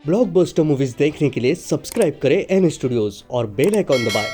Blockbuster movies देखने के लिए सब्सक्राइब करें एन स्टूडियोज और बेल आइकॉन दबाएं।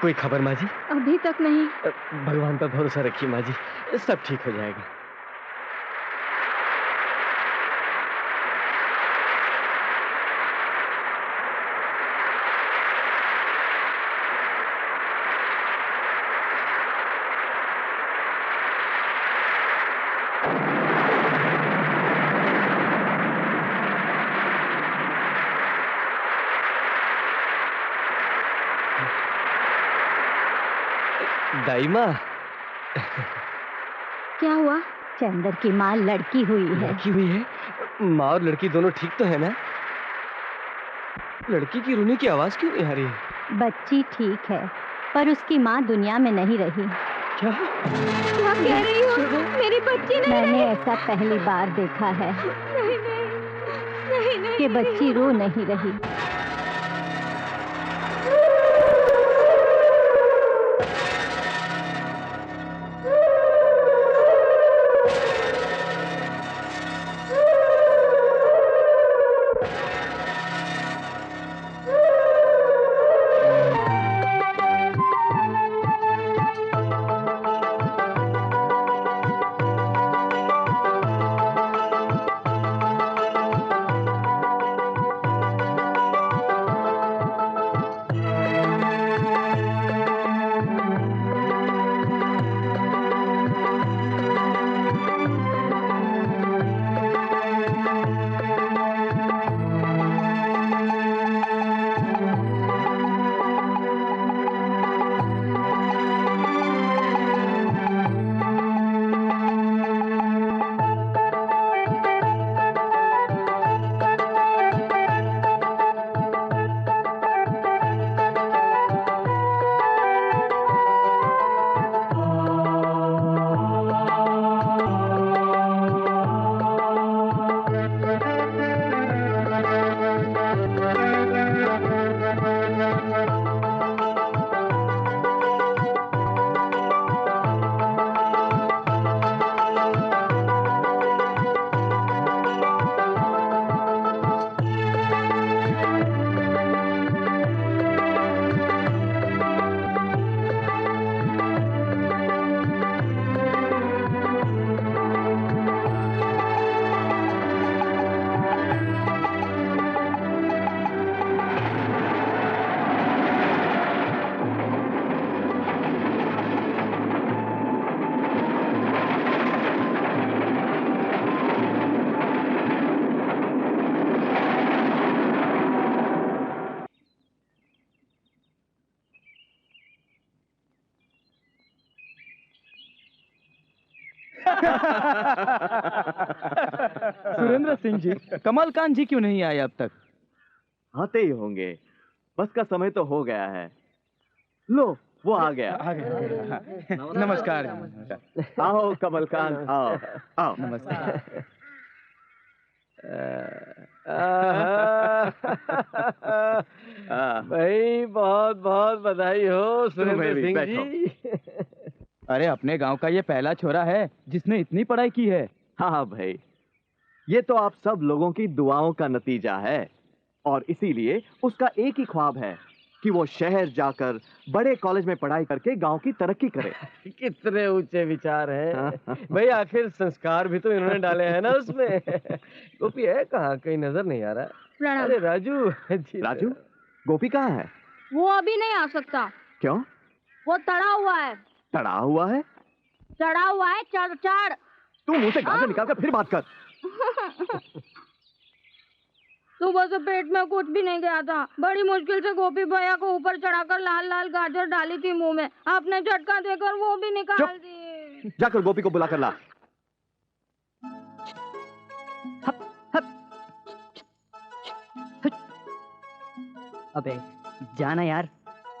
कोई खबर माँ जी? अभी तक नहीं। भगवान पर भरोसा रखिए माँ जी, सब ठीक हो जाएगा। दाई माँ। क्या हुआ? चंदर की माँ लड़की हुई है। लड़की हुई है? माँ और लड़की दोनों ठीक तो है ना? लड़की की रोने की आवाज क्यों नहीं आ रही है? बच्ची ठीक है, पर उसकी माँ दुनिया में नहीं रही। क्या? क्या कह रही हो? मेरी बच्ची नहीं। मैंने ऐसा पहली बार देखा है। नहीं नहीं नहीं, कि बच्ची रो नहीं रही। सुरेंद्र सिंह जी, कमल कांत जी क्यों नहीं आए अब तक? आते ही होंगे, बस का समय तो हो गया है। लो वो आ गया। नमस्कार। आओ कमलकांत, आओ आओ। नमस्कार। भाई बहुत बहुत बधाई हो सुरेंद्र भी सिंह बैठो। जी। अरे अपने गांव का ये पहला छोरा है जिसने इतनी पढ़ाई की है। हाँ हाँ भाई, ये तो आप सब लोगों की दुआओं का नतीजा है और इसीलिए उसका एक ही ख्वाब है कि वो शहर जाकर बड़े कॉलेज में पढ़ाई करके गांव की तरक्की करे। कितने ऊंचे विचार हैं भाई, आखिर संस्कार भी तो इन्होंने डाले हैं ना उसमें। गोपी है कहाँ, कहीं नजर नहीं आ रहा। अरे राजू जी। राजू, गोपी कहाँ है? वो अभी नहीं आ सकता। क्यों? वो तड़ा हुआ है। तड़ा हुआ है? चढ़ा हुआ है, चढ़ चढ़। तू मुंह से गाजर निकाल कर फिर बात कर। सुबह से पेट में कुछ भी नहीं गया था, बड़ी मुश्किल से गोपी भैया को ऊपर चढ़ाकर लाल लाल गाजर डाली थी मुंह में, आपने झटका देकर वो भी निकाल दी। जाकर गोपी को बुला कर ला। अबे जाना यार।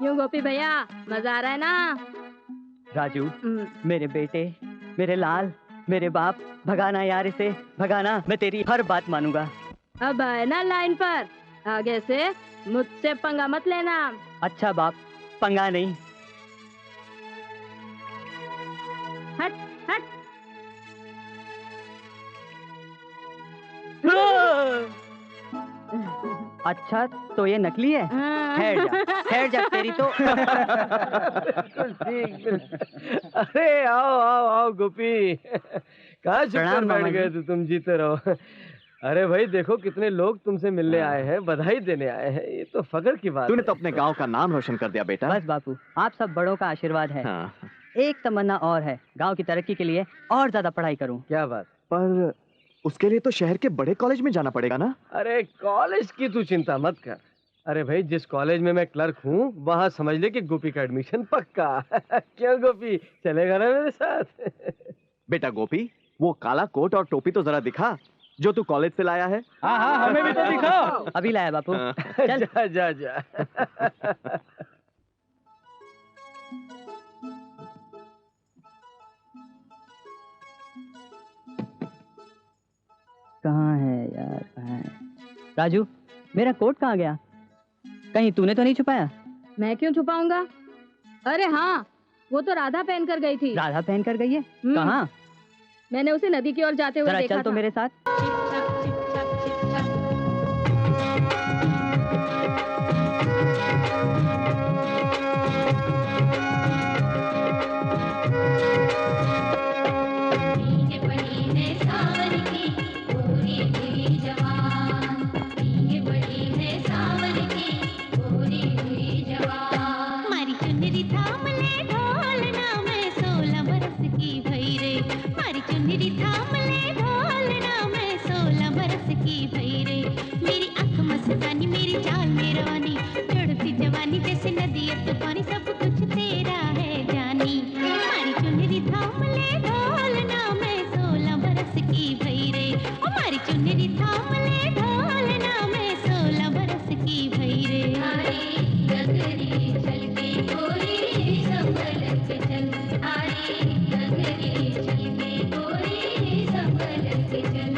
यूं गोपी भैया, मजा आ रहा है ना? राजू, मेरे बेटे, मेरे लाल, मेरे बाप, भगाना यार इसे, भगाना। मैं तेरी हर बात मानूंगा। अब है ना लाइन पर, आगे से मुझसे पंगा मत लेना। अच्छा बाप, पंगा नहीं। हट हट। अच्छा तो ये नकली है? ठहर जा तेरी तो। ठीक। अरे आओ आओ आओ गोपी, कहाँ चुपकर बैठ गए थे तुम? जीते रहो। अरे भाई देखो कितने लोग तुमसे मिलने आए हैं, बधाई देने आए हैं, ये तो फख्र की बात है। तूने तो अपने गांव का नाम रोशन कर दिया बेटा। बस बापू, आप सब बड़ों का आशीर्वाद है। हाँ। एक तमन्ना और है, गांव की तरक्की के लिए और ज्यादा पढ़ाई करूं। क्या बात? पर उसके लिए तो शहर के बड़े कॉलेज में जाना पड़ेगा ना? अरे कॉलेज की तू चिंता मत कर। अरे भाई जिस कॉलेज में मैं क्लर्क हूँ वहाँ समझ ले कि गोपी का एडमिशन पक्का। क्यों गोपी, चलेगा ना मेरे साथ? बेटा गोपी, वो काला कोट और टोपी तो जरा दिखा जो तू कॉलेज से लाया है। हाँ हाँ, हमें भी तो दिखाओ। अभी लाया बापू। चल जा जा जा। कहाँ है यार, कहाँ है? राजू, मेरा कोट कहाँ गया? कहीं तूने तो नहीं छुपाया? मैं क्यों छुपाऊंगा? अरे हाँ, वो तो राधा पहन कर गई थी। राधा पहन कर गई है? कहाँ? मैंने उसे नदी की ओर जाते हुए देखा चल तो था। मेरे साथ। मेरी चाल में रवानी, चढ़ती जवानी जैसे नदी तूफानी, सब कुछ तेरा है जानी। हमारी चुनरी थाम ले ढोलना, मैं 16 बरस की भई रे। हमारी चुनरी थाम ले ढोलना, मैं 16 बरस की भई रे। गगरी चल के गोरी संभल के चल, गगरी चल के गोरी संभल के चल।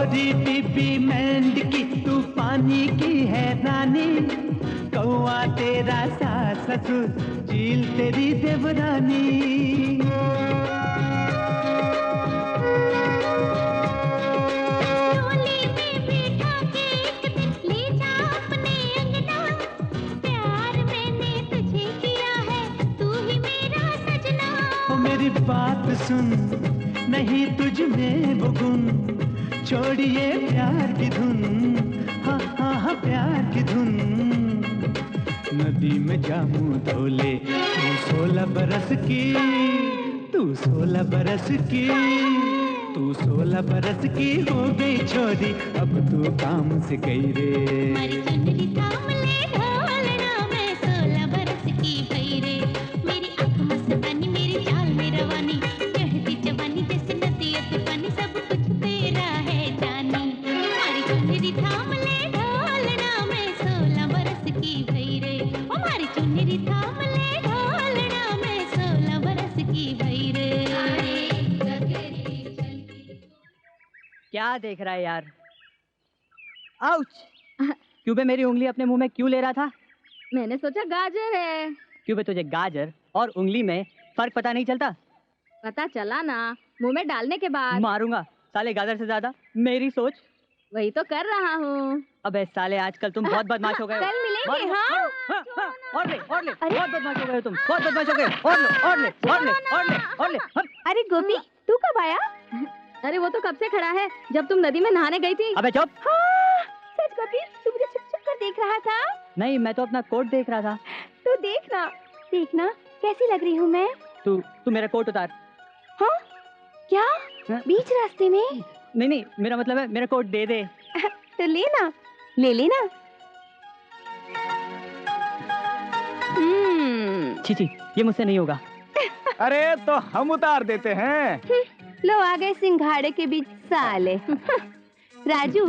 गोरी बीबी मेंढकी तू पानी की है रानी, कौआ तेरा सास ससुर चील तेरी देवरानी। डोली में बैठा के एक दिन ले जा अपने अंगना, प्यार मैंने तुझे किया है तू ही मेरा सजना। ओ मेरी बात सुन, नहीं तुझ में वो गुण, छोड़िए प्यार की धुन, हाँ हाँ हाँ प्यार की धुन। नदी में जामू धोले तू 16 बरस की, तू 16 बरस की, तू 16 बरस की हो गई छोरी, अब तू काम से गई रे। हमारी चुनरी थाम ले ढोलना, मैं 16 बरस की भई रे। मेरी आँख मस्तानी, मेरी चाल में रवानी, चढ़ती जवानी जैसे नदी तूफानी, सब कुछ तेरा है जानी। हमारी चुनरी थाम ले ढोलना, मैं 16 बरस की भई रे। हमारी चुनरी थाम ले ढोलना, मैं 16 बरस की भई रे। क्या देख रहा है यार? आउच! क्यों बे मेरी उंगली अपने मुंह में क्यों ले रहा था? मैंने सोचा गाजर है। क्यों बे तुझे गाजर और उंगली में फर्क पता नहीं चलता? पता चला ना मुंह में डालने के बाद। मारूंगा साले गाजर से ज्यादा मेरी सोच। वही तो कर रहा हूँ। अबे साले आजकल तुम बहुत बदमाश हो गए हो। कल मिलेंगे। हाँ और ले बहुत बदमाश हो गए हो तुम, बहुत बदमाश हो गए। और ले और ले और ले और ले और ले। अरे गोपी तू कब आया? अरे वो तो कब से खड़ा है, जब तुम नदी में नहाने गई थी। अबे चुप। हाँ, सच गोपी तू मुझे छुप छुप कर देख रहा था। नहीं मैं तो अपना कोट देख रहा था। तू देखना देखना कैसी लग रही हूँ मैं। तू मेरा कोट उतार। हाँ क्या? हाँ? बीच रास्ते में? नहीं मेरा मतलब है मेरा कोट दे दे। तो लेना, ले लेना। छी ये मुझसे नहीं होगा। अरे तो हम उतार देते हैं। लो आ गए सिंघाड़े के बीच साले। राजू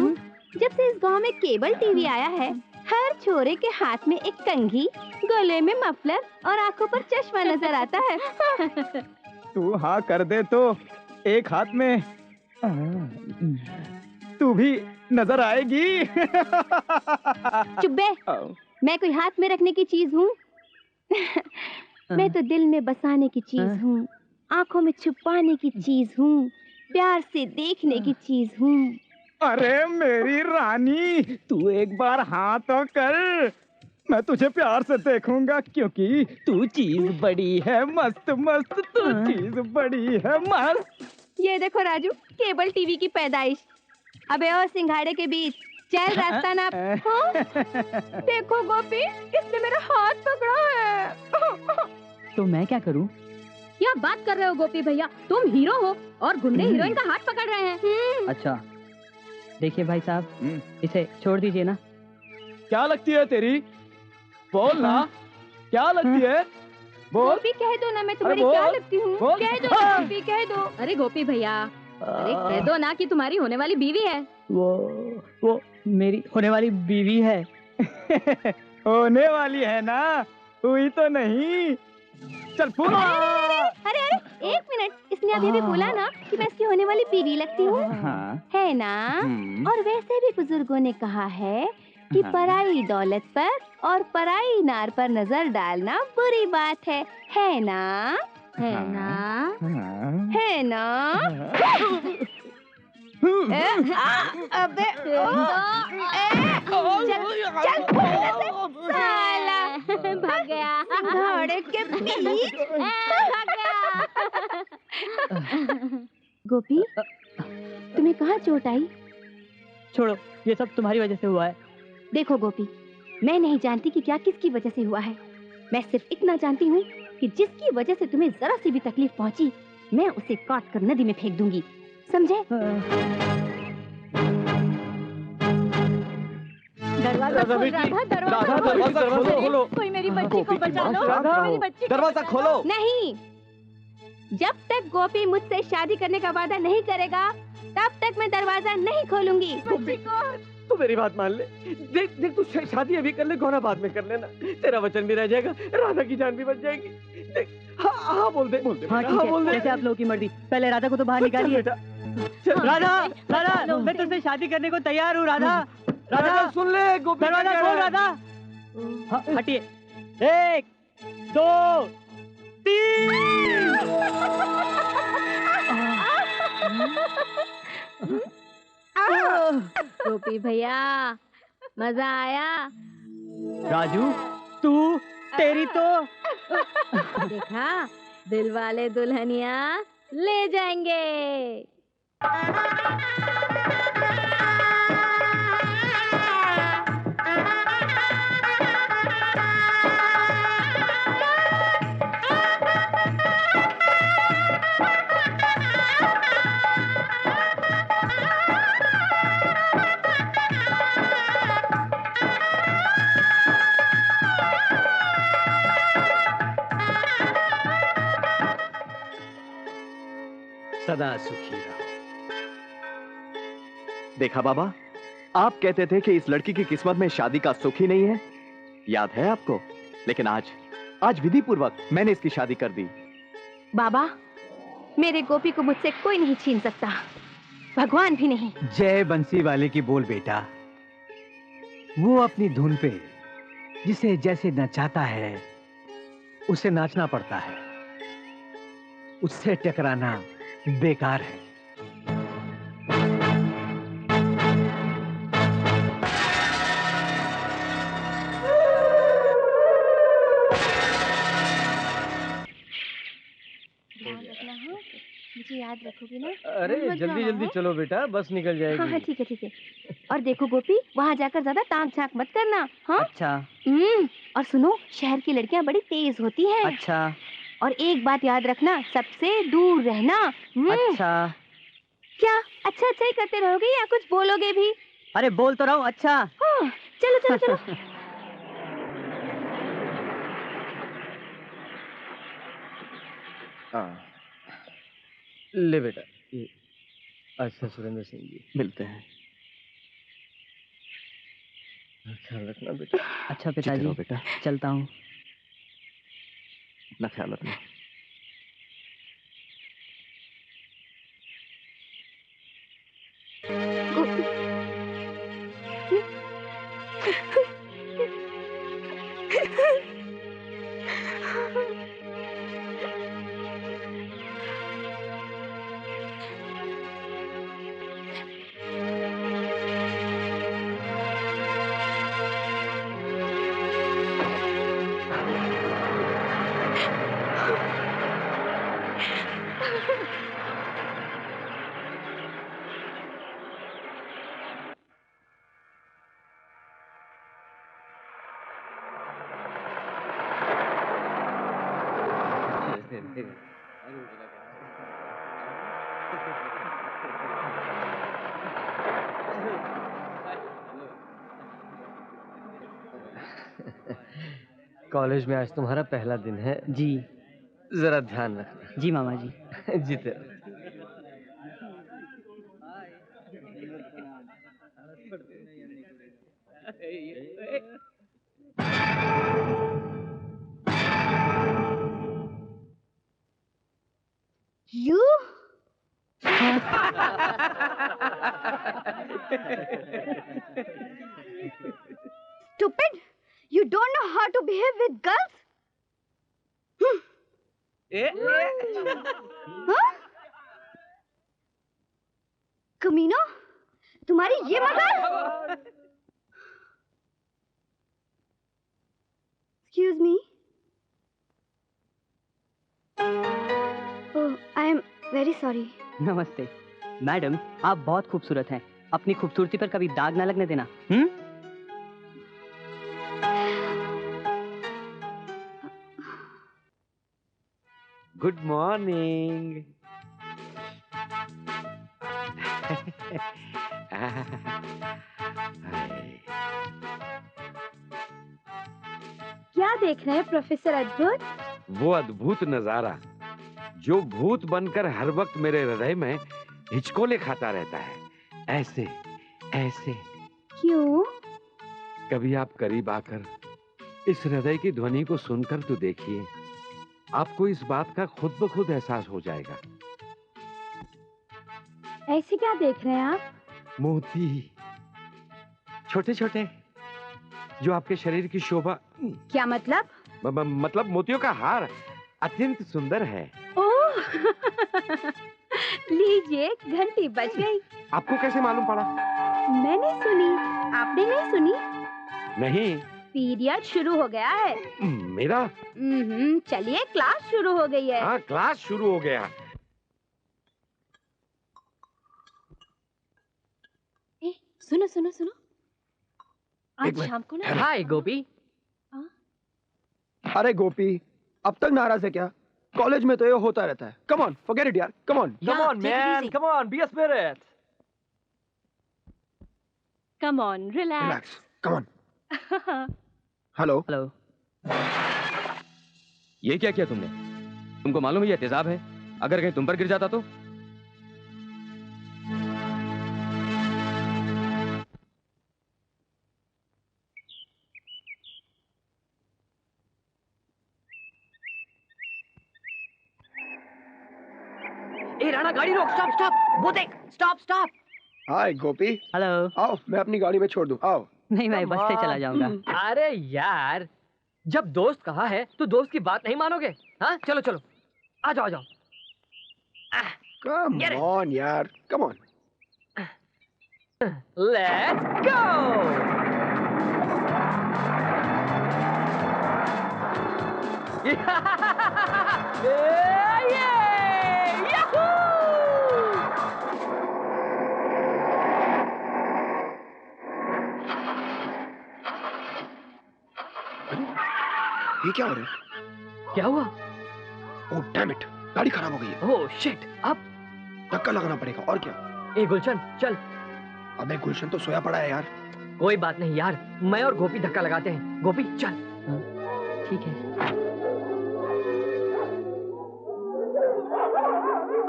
जब से इस गांव में केबल टीवी आया है, हर छोरे के हाथ में एक कंघी, गले में मफलर और आंखों पर चश्मा नजर आता है। तू हाँ कर दे तो एक हाथ में तू भी नजर आएगी। चुप बे, मैं कोई हाथ में रखने की चीज हूँ? मैं तो दिल में बसाने की चीज हूँ, आंखों में छुपाने की चीज हूँ, प्यार से देखने की चीज हूँ। अरे मेरी रानी तू एक बार हाँ तो कर, मैं तुझे प्यार से देखूंगा, क्योंकि तू चीज बड़ी है मस्त मस्त, तू चीज बड़ी है मस्त। ये देखो राजू केबल टीवी की पैदाइश। अबे ओ सिंघाड़े के बीच चल रास्ता नाप। हाँ? देखो गोपी इसने मेरा हाथ पकड़ा है। तो मैं क्या करूं? क्या बात कर रहे हो गोपी भैया, तुम हीरो हो और गुंडे हीरोइन का हाथ पकड़ रहे हैं। अच्छा देखिए भाई साहब, इसे छोड़ दीजिए ना। क्या लगती है तेरी? बोल ना क्या लगती है? बोल। गोपी कह दो ना मैं तुम्हारी क्या लगती हूँ? कह दो गोपी कह दो। अरे गोपी भैया अरे कह दो ना कि तुम्हारी होने वाली बीवी है। वो मेरी होने वाली बीवी है। होने वाली है ना, हुई तो नहीं। चल पूरा। अरे एक मिनट, इसने अभी भी बोला ना कि मैं इसकी होने वाली बीवी लगती हूँ, है ना? और वैसे भी बुजुर्गों ने कहा है कि पराई दौलत पर और पराई नार पर नजर डालना बुरी बात है ना? है ना? है ना? अबे साला भाग गया घोड़े के बीच भाग गया। गोपी तुम्हें कहाँ चोट आई? छोड़ो ये सब तुम्हारी वजह से हुआ है। देखो गोपी मैं नहीं जानती कि क्या किसकी वजह से हुआ है, मैं सिर्फ इतना जानती हूँ कि जिसकी वजह से तुम्हें जरा सी भी तकलीफ पहुँची मैं उसे काट कर नदी में फेंक दूंगी, समझे? दरवाजा खोल, राधा दरवाजा खोलो, कोई मेरी बच्ची को बचा लो, मेरी बच्ची को दरवाजा खोलो। नहीं, जब तक गोपी मुझसे शादी करने का वादा नहीं करेगा तब तक मैं दरवाजा नहीं खोलूंगी। तू मेरी बात मान ले, देख देख तू शादी अभी कर ले, गौना बाद में कर लेना, तेरा वचन भी रह जाएगा, राधा की जान भी बच जाएगी। देख हाँ बोल दे हाँ ठीक है, जैसे आप लोगों की मर्जी। पहले राधा को तो बाहर निकालिए। राधा, राधा, मैं तुझसे शादी करने को तैयार हूँ राधा। राधा सुन ले, गोपी दरवाजा खोल राधा। हाँ, हटिए। 1 2 3। गोपी भैया, मजा आया? राजू, तू, तेरी तो देखा, दिल वाले दुल्हनिया ले जाएंगे। सदा सुखी रहो। देखा बाबा, आप कहते थे कि इस लड़की की किस्मत में शादी का सुख ही नहीं है, याद है आपको? लेकिन आज विधि पूर्वक मैंने इसकी शादी कर दी। बाबा, मेरे गोपी को मुझसे कोई नहीं छीन सकता, भगवान भी नहीं। जय बंसी वाले की बोल बेटा। वो अपनी धुन पे जिसे जैसे नचाता है उसे नाचना पड़ता है, उससे टकराना बेकार है। मुझे याद रखोगे ना? अरे जल्दी जल्दी चलो बेटा, बस निकल जाएगी। हाँ हाँ ठीक है ठीक है। और देखो गोपी, वहाँ जाकर ज्यादा ताक झांक मत करना। हाँ अच्छा। और सुनो, शहर की लड़कियाँ बड़ी तेज होती हैं। अच्छा। और एक बात याद रखना, सबसे दूर रहना। अच्छा। क्या अच्छा अच्छा ही करते रहोगे या कुछ बोलोगे भी? अरे बोल तो रहा हूँ। अच्छा। हाँ, चलो चलो चलो। ले बेटा, ये अच्छा सुरेंद्र सिंह जी। मिलते हैं। ख्याल रखना बेटा। अच्छा पिताजी, बेटा, चलता हूँ। अपना ख्याल रखना। कॉलेज में आज तुम्हारा पहला दिन है जी। जरा ध्यान रखना। जी मामा जी। जीते। You? Stupid! You don't know how to behave with girls? हाँ? कमीनो, तुम्हारी ये मजाल? Excuse me. Oh, I am very sorry. नमस्ते मैडम, आप बहुत खूबसूरत हैं। अपनी खूबसूरती पर कभी दाग ना लगने देना। Good morning. क्या देख रहे हैं प्रोफेसर अद्भुत? वो अद्भुत नजारा जो भूत बनकर हर वक्त मेरे हृदय में हिचकोले खाता रहता है। ऐसे ऐसे। क्यों? कभी आप करीब आकर इस हृदय की ध्वनि को सुनकर तो देखिए, आपको इस बात का खुद ब खुद एहसास हो जाएगा। ऐसे क्या देख रहे हैं आप? मोती, छोटे छोटे, जो आपके शरीर की शोभा। क्या मतलब? मतलब मोतियों का हार अत्यंत सुंदर है। ओह लीजिए, घंटी बज गई। आपको कैसे मालूम पड़ा? मैंने सुनी, आपने नहीं सुनी? नहीं। पीरियड शुरू हो गया है। मेरा? चलिए, क्लास शुरू हो गई है। हाँ, क्लास शुरू हो गया। सुनो सुनो सुनो, एक आज मिनट, शाम को ना। हाय गोपी। अरे गोपी, अब तक नाराज है क्या? कॉलेज में तो ये होता रहता है। कम ऑन, फॉरगेट इट यार, come on. Come on, man. Come on, be a spirit. Come on, relax. Relax, come on. Hello. Hello. ये क्या किया तुमने? तुमको मालूम है ये तेजाब है, अगर कहीं तुम पर गिर जाता तो? ए राणा, गाड़ी रोक। स्टॉप स्टॉप, वो देख। Stop stop. Hi Gopi. Hello. आओ, मैं अपनी गाड़ी में छोड़ दूं, आओ। नहीं, मैं बस से चला जाऊंगा। अरे यार, जब दोस्त कहा है तो दोस्त की बात नहीं मानोगे? हाँ, चलो चलो, आ जाओ आ जाओ। कम ऑन यार, कम ऑन। Let's go. ये क्या हो रहा है? क्या हुआ? ओह डैम इट, गाड़ी खराब हो गई है। ओह शिट, अब धक्का लगाना पड़ेगा और क्या। ए गुलशन, चल। अबे गुलशन तो सोया पड़ा है यार। कोई बात नहीं यार, मैं और गोपी धक्का लगाते हैं। गोपी चल। ठीक है।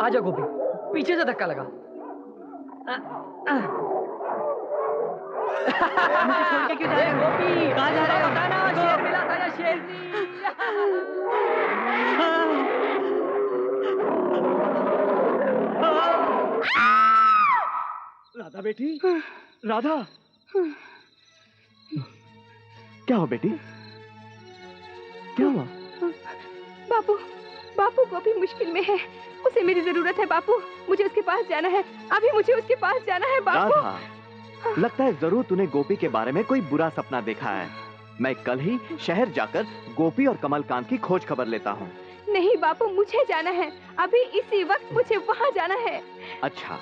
आजा गोपी, पीछे से धक्का लगा। मुझे छोड़ के क्यों जा रहे हो? गोपी, कहाँ जा रहे हो? बताना, शेर मिला था या शेरनी? राधा बेटी, राधा। क्या हो बेटी? क्या हुआ? बापू, बापू गोपी मुश्किल में है, उसे मेरी जरूरत है बापू। मुझे उसके पास जाना है, अभी मुझे उसके पास जाना है बापू। राधा, लगता है जरूर तूने गोपी के बारे में कोई बुरा सपना देखा है। मैं कल ही शहर जाकर गोपी और कमलकांत की खोज खबर लेता हूँ। नहीं बापू, मुझे जाना है, अभी इसी वक्त मुझे वहाँ जाना है। अच्छा,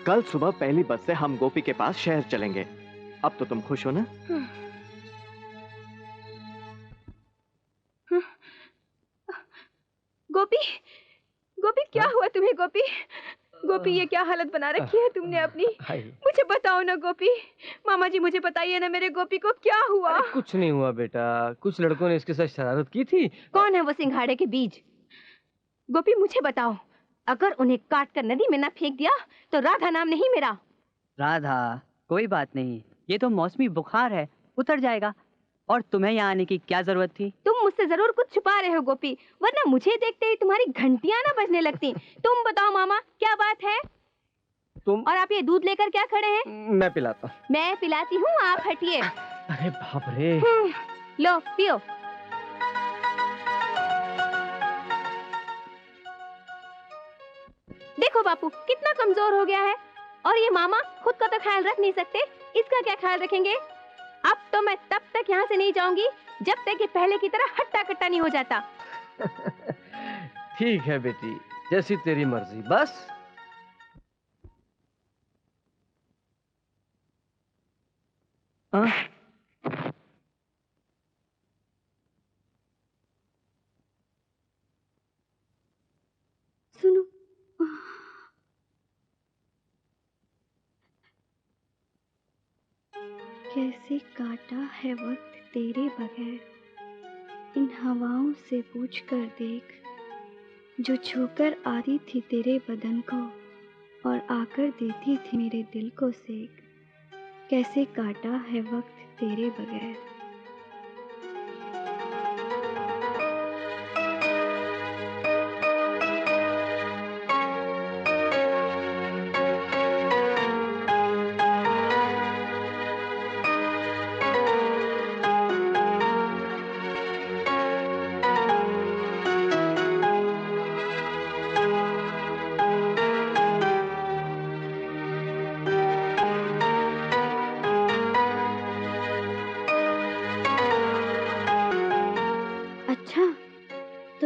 कल सुबह पहली बस से हम गोपी के पास शहर चलेंगे। अब तो तुम खुश हो ना? गोपी, गोपी क्या हुआ तुम्हें? गोपी, गोपी ये क्या हालत बना रखी है तुमने अपनी? मुझे बताओ ना गोपी। मामा जी मुझे बताइए ना, मेरे गोपी को क्या हुआ? कुछ नहीं हुआ बेटा, कुछ लड़कों ने इसके साथ शरारत की थी। कौन है वो सिंघाड़े के बीज? गोपी मुझे बताओ, अगर उन्हें काट कर नदी में ना फेंक दिया तो राधा नाम नहीं मेरा। राधा, कोई बात नहीं, ये तो मौसमी बुखार है, उतर जाएगा। और तुम्हें यहाँ आने की क्या जरूरत थी? तुम मुझसे जरूर कुछ छुपा रहे हो गोपी, वरना मुझे देखते ही तुम्हारी घंटियां ना बजने लगती। तुम बताओ मामा, क्या बात है? तुम और आप ये दूध लेकर क्या खड़े हैं? मैं पिलाता हूँ। मैं पिलाती हूँ, आप हटिए। अरे बाप रे। लो पियो। देखो बापू कितना कमजोर हो गया है, और ये मामा खुद का तो ख्याल रख नहीं सकते, इसका क्या ख्याल रखेंगे? अब तो मैं तब तक यहाँ से नहीं जाऊंगी जब तक ये पहले की तरह हट्टा कट्टा नहीं हो जाता। ठीक है बेटी, जैसी तेरी मर्जी। बस सुनो, कैसे काटा है वक्त तेरे बगैर, इन हवाओं से पूछ कर देख, जो छूकर आती थी तेरे बदन को और आकर देती थी मेरे दिल को सेक। कैसे काटा है वक्त तेरे बगैर।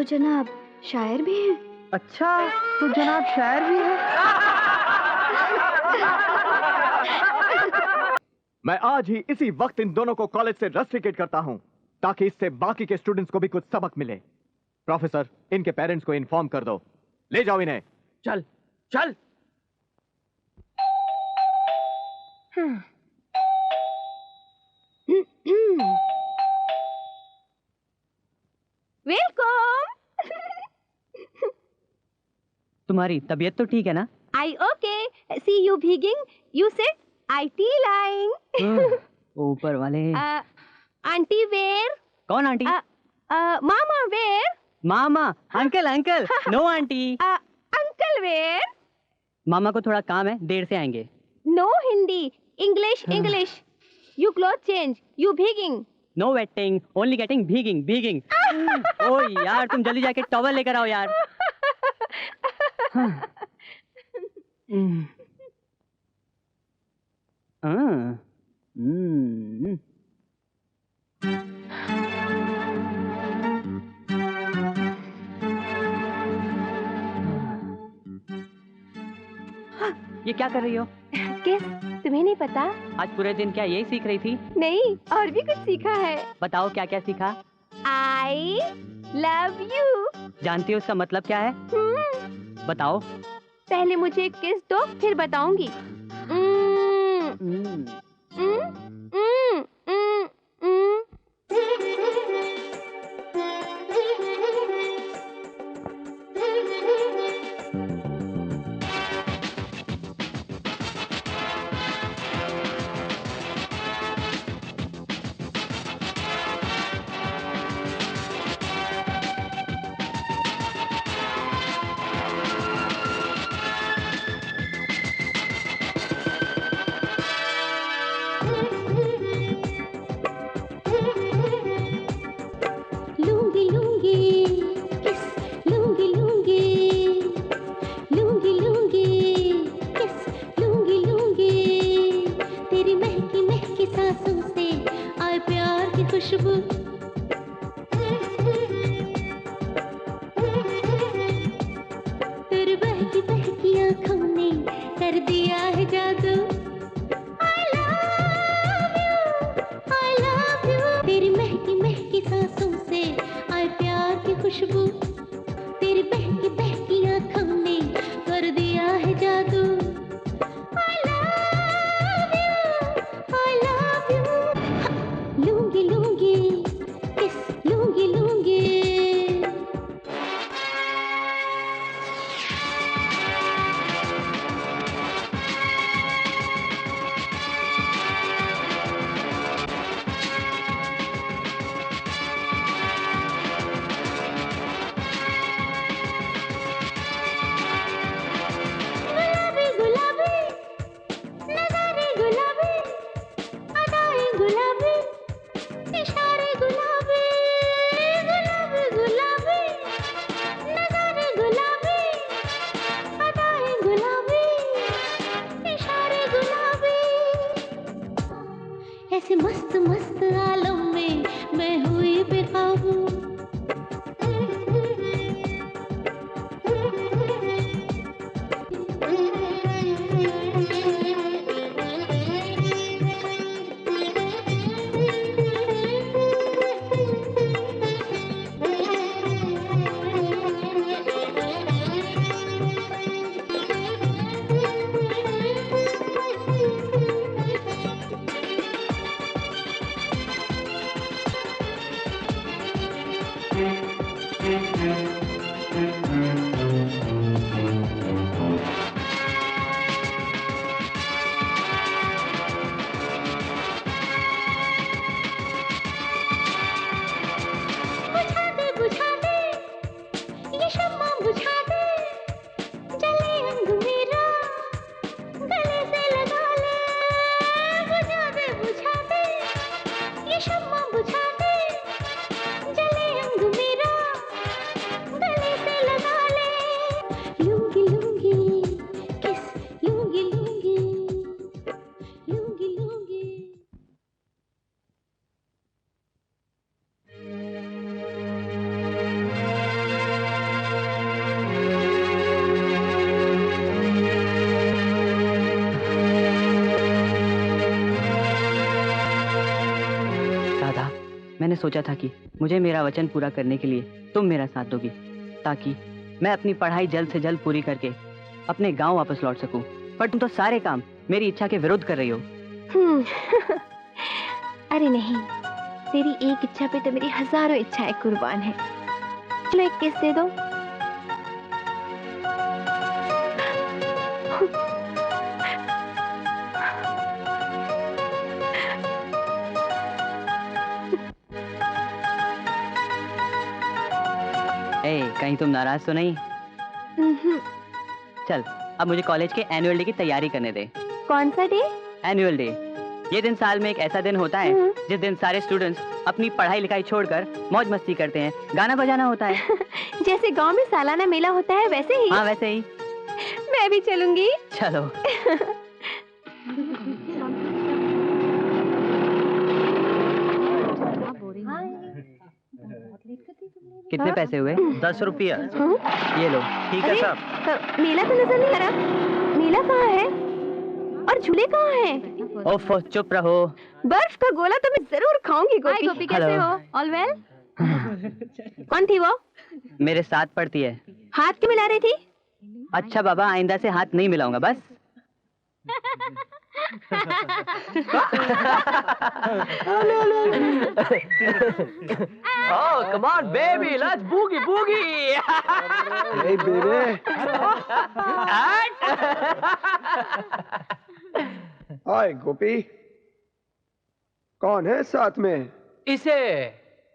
जनाब शायर भी हैं। अच्छा, तो जनाब शायर भी है। मैं आज ही इसी वक्त इन दोनों को कॉलेज से रस्टिकेट करता हूं, ताकि इससे बाकी के स्टूडेंट्स को भी कुछ सबक मिले। प्रोफेसर, इनके पेरेंट्स को इन्फॉर्म कर दो। ले जाओ इन्हें। चल चल। वेलकम। तुम्हारी तबीयत तो ठीक है ना? I okay. सी यू भीगिंग, यू सेड आई टी लाइंग। ऊपर वाले। Aunty where? कौन आंटी? मामा वेयर? मामा। Uncle uncle. No aunty. Uncle where? मामा को थोड़ा काम है, देर से आएंगे। No Hindi, English English. You cloth change, you भीगिंग। नो वेटिंग, ओनली गेटिंग भीगिंग भीगिंग। ओ यार, तुम जल्दी जाके टॉवल लेकर आओ यार। ये क्या कर रही हो? किस? तुम्हें नहीं पता? आज पूरे दिन क्या यही सीख रही थी? नहीं, और भी कुछ सीखा है। बताओ क्या क्या सीखा? आई लव यू। जानती हो उसका मतलब क्या है? बताओ। पहले मुझे एक किस दो, फिर बताऊंगी। ऐसे मस्त मस्त आलम में मैं हुई बेकाबू। मैंने सोचा था कि मुझे मेरा वचन पूरा करने के लिए तुम मेरा साथ दोगी, ताकि मैं अपनी पढ़ाई जल्द से जल्द पूरी करके अपने गांव वापस लौट सकूं। पर तुम तो सारे काम मेरी इच्छा के विरुद्ध कर रही हो। अरे नहीं, तेरी एक इच्छा पे तो मेरी हजारों इच्छाएं कुर्बान है। चलो एक किस दे दो। कहीं तुम नाराज तो नहीं? चल, अब मुझे कॉलेज के एनुअल डे की तैयारी करने दे। कौन सा डे? Annual day. ये दिन साल में एक ऐसा दिन होता है जिस दिन सारे स्टूडेंट्स अपनी पढ़ाई लिखाई छोड़कर मौज मस्ती करते हैं, गाना बजाना होता है। जैसे गांव में सालाना मेला होता है वैसे ही? हाँ वैसे ही। मैं भी चलूंगी। चलो। कितने पैसे हुए? 10 रुपया। ये लो। ठीक है साहब। मेला तो नजर नहीं आ रहा। मेला कहाँ है और झूले कहाँ हैं? ओफ, चुप रहो। बर्फ का गोला तो मैं जरूर खाऊंगी। गोपी, गोपी, कैसे हेलो। हो? All well? कौन थी वो? मेरे साथ पढ़ती है। हाथ क्यों मिला रही थी? अच्छा बाबा, आइंदा से हाथ नहीं मिलाऊंगा बस। Oh, come on, baby, let's boogie boogie. Hey, baby. हाय गोपी, कौन है साथ में? इसे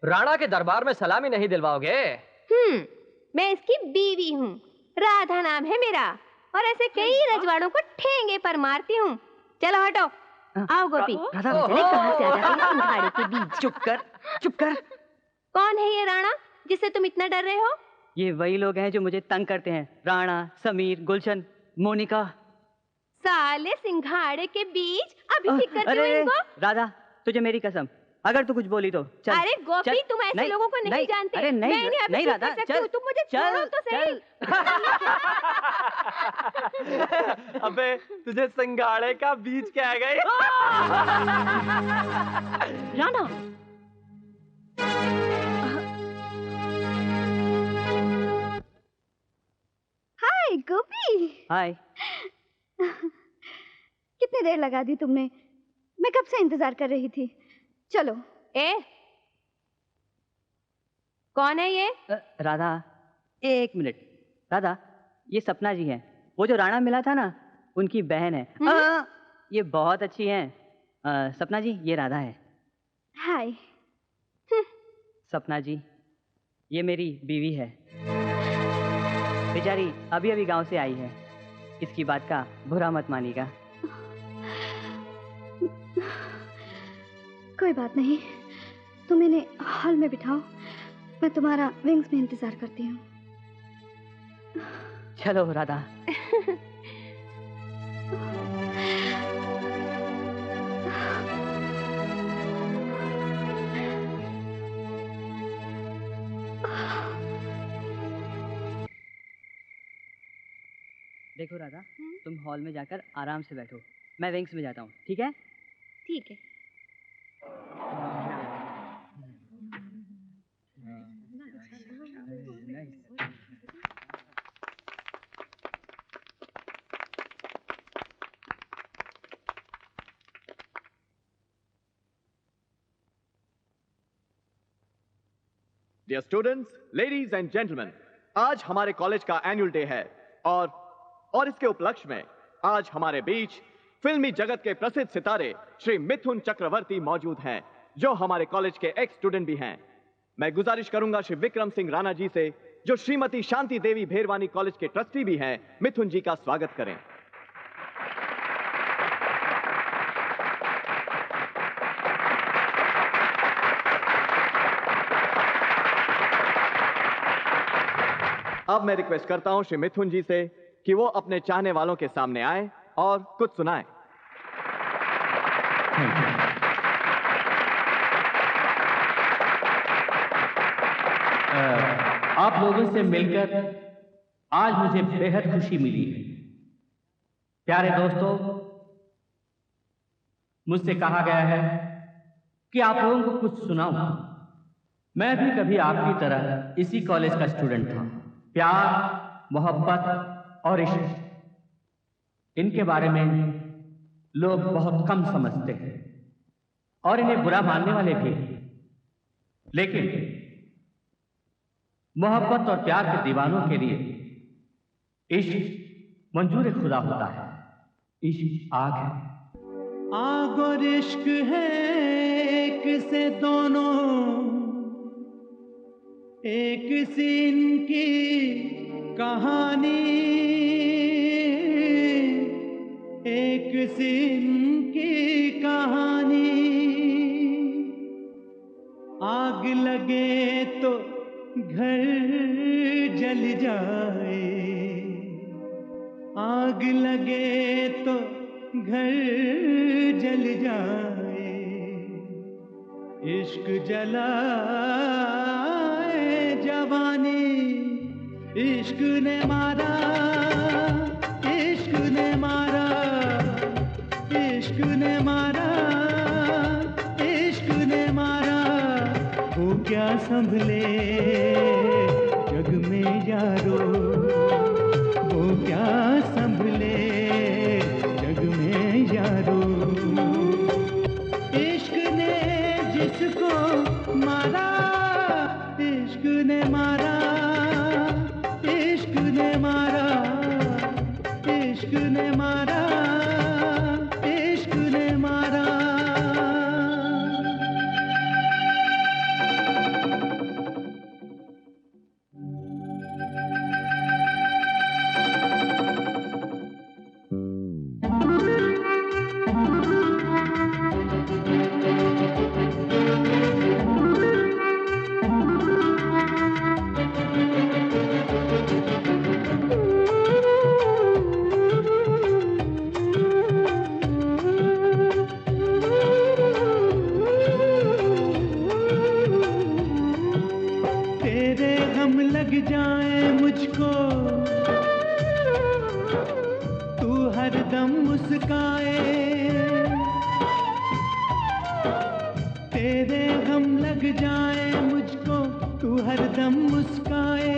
राणा के दरबार में सलामी नहीं दिलवाओगे? मैं इसकी बीवी हूँ, राधा नाम है मेरा, और ऐसे कई रजवाड़ों को ठेंगे पर मारती हूँ। चलो हटो। आओ गोपी। राधा, कहाँ से आ जाती है सिंघाड़े के बीच? चुप कर, चुप कर। कौन है ये राणा जिससे तुम इतना डर रहे हो? ये वही लोग हैं जो मुझे तंग करते हैं। राणा, समीर, गुलशन, मोनिका। साले सिंघाड़े के बीच अभी ठीक करती हो इनको? राधा, तुझे मेरी कसम, अगर तू कुछ बोली तो चल। अरे गोपी, चल, तुम ऐसे लोगों को नहीं जानते। अरे नहीं, मैं इन्हें अभी नहीं ठीक राधा, कर सकती चल, हूँ, तुम मुझे चल, छोड़ो तो सही। अबे तुझे सिंघाड़े का बीज क्या गई? राणा, हाय गोपी। हाय। कितनी देर लगा दी तुमने? मैं कब से इंतजार कर रही थी। चलो। कौन है ये? राधा, एक मिनट। राधा, ये सपना जी हैं, वो जो राणा मिला था ना, उनकी बहन है। ये बहुत अच्छी हैं। सपना जी, ये राधा है। हाय। सपना जी, ये मेरी बीवी है। बेचारी अभी अभी गांव से आई है, इसकी बात का बुरा मत मानिएगा। कोई बात नहीं, तुम इन्हें हॉल में बिठाओ, मैं तुम्हारा विंग्स में इंतजार करती हूँ। चलो राधा। देखो राधा, तुम हॉल में जाकर आराम से बैठो, मैं विंग्स में जाता हूँ, ठीक है? ठीक है। Dear students, ladies and gentleman, आज हमारे कॉलेज का एनुअल डे है और इसके उपलक्ष्य में आज हमारे बीच फिल्मी जगत के प्रसिद्ध सितारे श्री मिथुन चक्रवर्ती मौजूद हैं, जो हमारे कॉलेज के एक्स स्टूडेंट भी हैं। मैं गुजारिश करूंगा श्री विक्रम सिंह राणा जी से, जो श्रीमती शांति देवी भेरवानी कॉलेज के ट्रस्टी भी हैं, मिथुन जी का स्वागत करें। अब मैं रिक्वेस्ट करता हूं श्री मिथुन जी से कि वो अपने चाहने वालों के सामने आए और कुछ सुनाएं। आप लोगों से मिलकर आज मुझे बेहद खुशी मिली है। प्यारे दोस्तों, मुझसे कहा गया है कि आप लोगों को कुछ सुनाऊं। मैं भी कभी आपकी तरह इसी कॉलेज का स्टूडेंट था। प्यार, मोहब्बत और इश्क, इनके बारे में लोग बहुत कम समझते हैं और इन्हें बुरा मानने वाले भी। लेकिन मोहब्बत और प्यार के दीवानों के लिए इश्क मंजूर खुदा होता है। इश्क आग है, आग और इश्क है एक से दोनों, एक सी इनकी कहानी, एक सी इनकी कहानी। आग लगे तो घर जल जाए, आग लगे तो घर जल जाए, इश्क जलाए जवानी। इश्क ने मारा, इश्क ने मारा, इश्क ने मारा, इश्क ने मारा। वो क्या संभले जग में यारो, वो क्या संभले जग में यारो। इश्क ने जिसको मारा, इश्क ने मारा, इश्क ने मारा, इश्क ने मारा, इश्क ने मारा। तेरे गम लग जाए मुझको, तू हरदम मुस्काए। तेरे गम लग जाए मुझको, तू हरदम मुस्काए।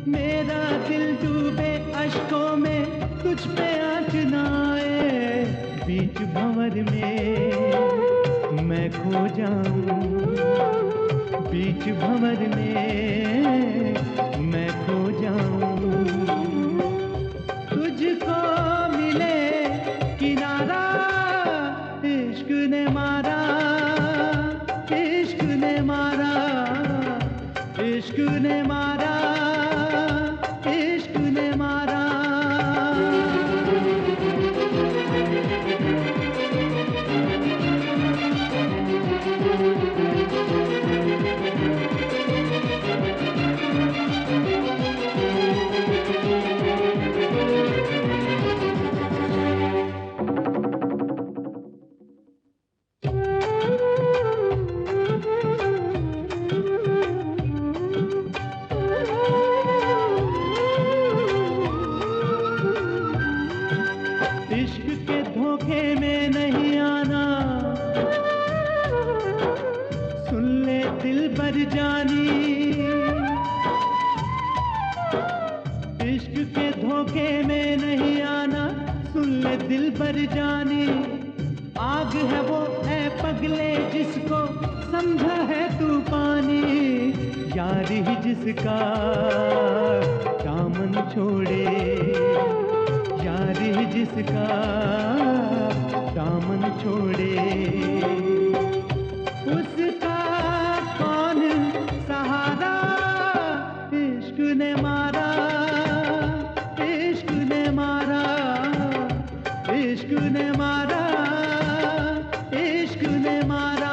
मेरा दिल डूबे अश्कों में, तुझ पे आँच न आए। बीच भंवर में मैं खो जाऊं, बीच भंवर में मैं खो जाऊं। तुझको मिले किनारा, इश्क ने मारा, इश्क ने मारा, इश्क ने मारा, इश्क ने मारा। इश्क के धोखे में नहीं आना, सुन ले दिल बर जानी। इश्क के धोखे में नहीं आना, सुन ले दिल बर जानी। आग है वो है पगले जिसको समझा है तू पानी। यार ही जिसका दामन छोड़े, यार ही जिसका दामन छोड़े, उसका कौन सहारा। इश्क ने मारा, इश्क ने मारा, इश्क ने मारा, इश्क ने मारा।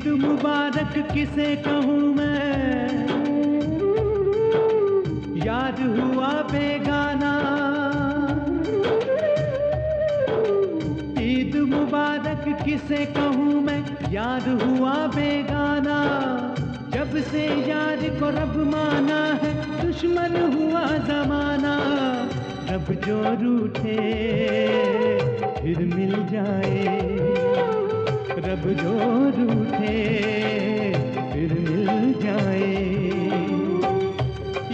ईद मुबारक किसे कहूँ मैं, याद हुआ बेगाना। ईद मुबारक किसे कहूँ मैं, याद हुआ बेगाना। जब से यार को रब माना है, दुश्मन हुआ जमाना। रब जो रूठे फिर मिल जाए, रब जो रूठे फिर मिल जाए।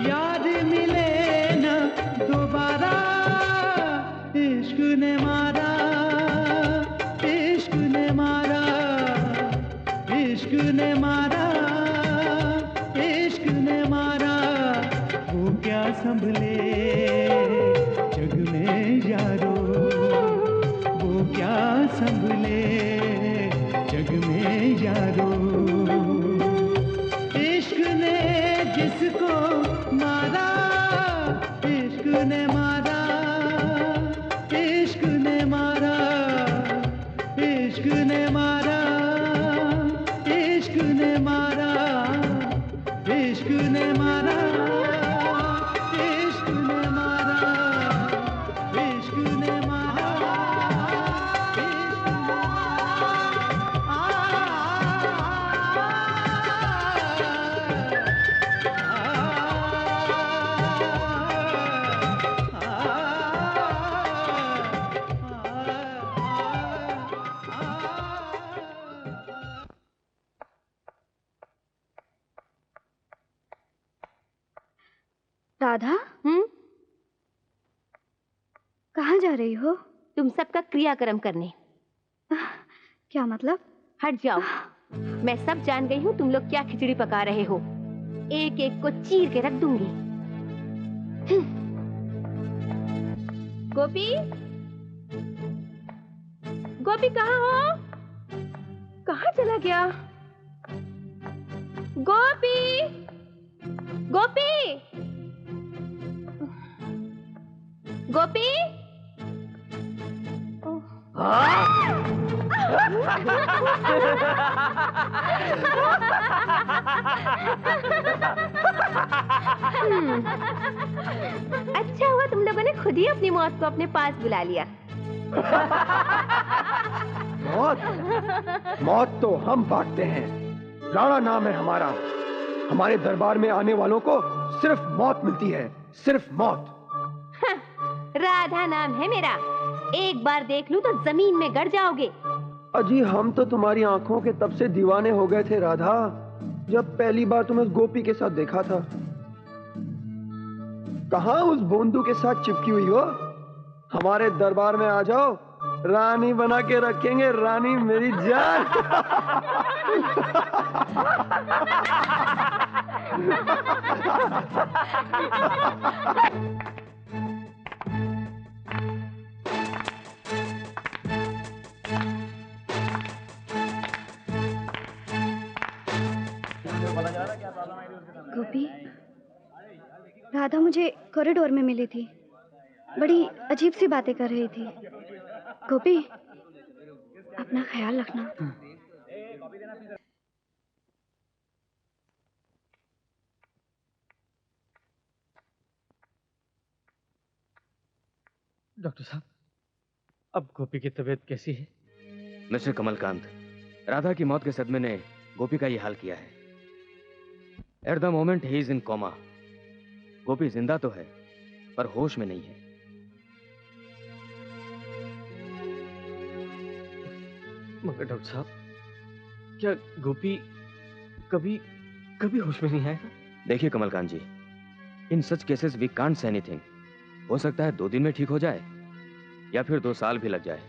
याद मिले ना दोबारा, इश्क ने मारा, इश्क ने मारा, इश्क ने मारा, इश्क ने मारा। वो क्या संभले जग में यारो, वो क्या संभले जग में यारो। इश्क ने जिसको मारा, इश्क ने मारा, इश्क ने मारा, इश्क ने मारा, इश्क ने मारा, इश्क ने मारा, इश्क ने मारा, इश्क ने मारा। राधा, कहाँ जा रही हो? तुम सबका क्रियाक्रम करने। क्या मतलब? हट जाओ। मैं सब जान गई हूँ तुम लोग क्या खिचड़ी पका रहे हो। एक एक को चीर के रख दूंगी। गोपी, गोपी कहाँ हो? कहाँ चला गया? गोपी, गोपी, गोपी। अच्छा हुआ तुम लोगों ने खुद ही अपनी मौत को अपने पास बुला लिया। मौत? मौत तो हम बांटते हैं। राणा नाम है हमारा। हमारे दरबार में आने वालों को सिर्फ मौत मिलती है, सिर्फ मौत। राधा नाम है मेरा। एक बार देख लूं तो जमीन में गड़ जाओगे। अजी हम तो तुम्हारी आंखों के तब से दीवाने हो गए थे राधा, जब पहली बार तुम्हें उस गोपी के साथ देखा था। कहाँ उस बोंदू के साथ चिपकी हुई हो? हमारे दरबार में आ जाओ, रानी बना के रखेंगे, रानी मेरी जान। गोपी, राधा मुझे कॉरिडोर में मिली थी। बड़ी अजीब सी बातें कर रही थी। गोपी, अपना ख्याल रखना। डॉक्टर साहब, अब गोपी की तबीयत कैसी है? मिस्टर कमलकांत, राधा की मौत के सदमे ने गोपी का ये हाल किया है। At the moment he is in coma. Gopi जिंदा तो है पर होश में नहीं है। मगर डॉक्टर साहब, क्या गोपी कभी कभी होश में नहीं आएगा? देखिए Kamalkant ji, in such cases we can't say anything. हो सकता है 2 दिन में ठीक हो जाए या फिर 2 साल भी लग जाए।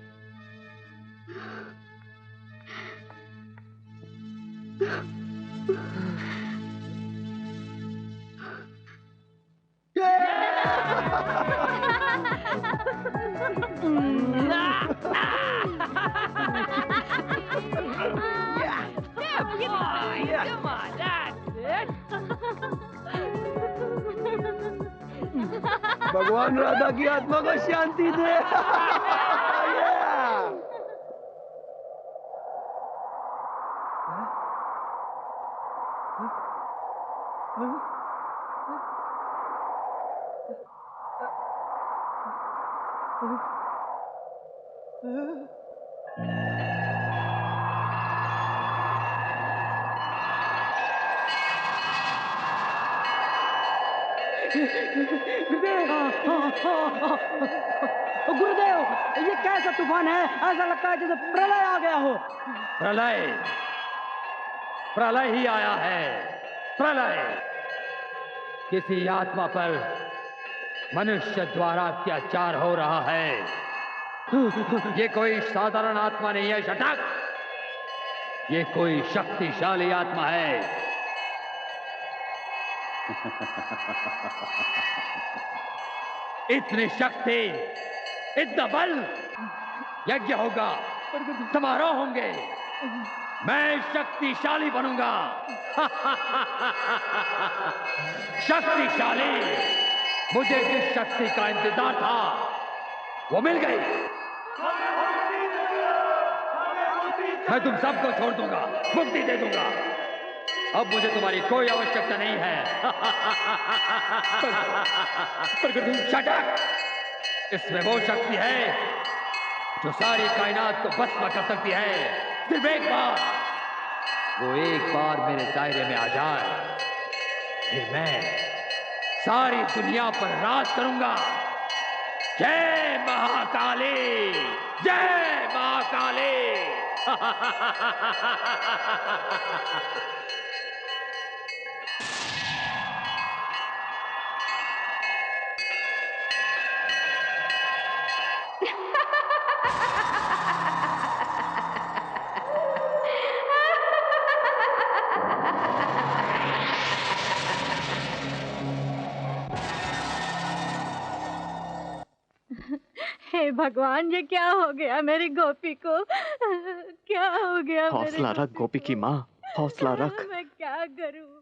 भगवान राधा की आत्मा को शांति दे। गुरुदेव, ये कैसा तूफान है? ऐसा लगता है जैसे प्रलय आ गया हो। प्रलय, प्रलय ही आया है। प्रलय किसी आत्मा पर मनुष्य द्वारा अत्याचार हो रहा है। ये कोई साधारण आत्मा नहीं है शटक, ये कोई शक्तिशाली आत्मा है। इतनी शक्ति, इतना बल, यज्ञ होगा, समारोह होंगे, मैं शक्तिशाली बनूंगा। शक्तिशाली, मुझे जिस शक्ति का इंतजार था वो मिल गई। मैं तुम सबको छोड़ दूंगा, मुक्ति दे दूंगा। अब मुझे तुम्हारी कोई आवश्यकता नहीं है। Shut up! इसमें वो शक्ति है जो सारी कायनात को भस्म कर सकती है। सिर्फ एक बार, वो एक बार मेरे दायरे में आ जाए, फिर मैं सारी दुनिया पर राज करूंगा। जय महाकाली, जय महाकाली। हे भगवान, ये क्या हो गया मेरी गोपी को? क्या हो गया? हौसला रख गोपी की माँ, हौसला रख। मैं क्या करूं?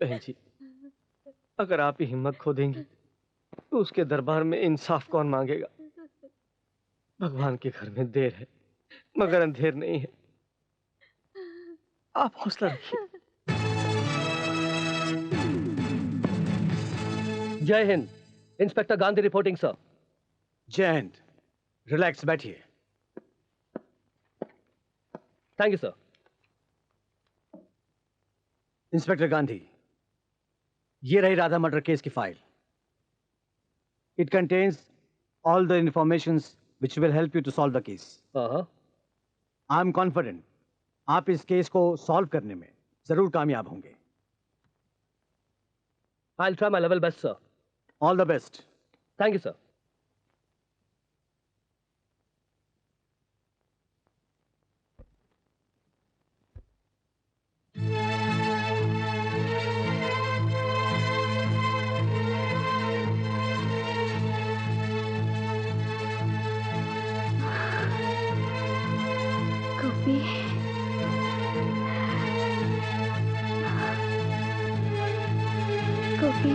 बहन जी, अगर आप ही हिम्मत खो देंगी तो उसके दरबार में इंसाफ कौन मांगेगा? भगवान के घर में देर है मगर अंधेर नहीं है। आप हौसला रखिए। जय Hind, inspector Gandhi reporting sir. जय हिंद। रिलैक्स, बैठिए। Thank you sir. Inspector Gandhi, ये रही राधा मर्डर केस की file. It contains all the informations which will help you to solve the case. I am confident आप इस केस को सॉल्व करने में जरूर कामयाब होंगे। I will try my level best sir. All the best. Thank you sir. Gopi, Gopi,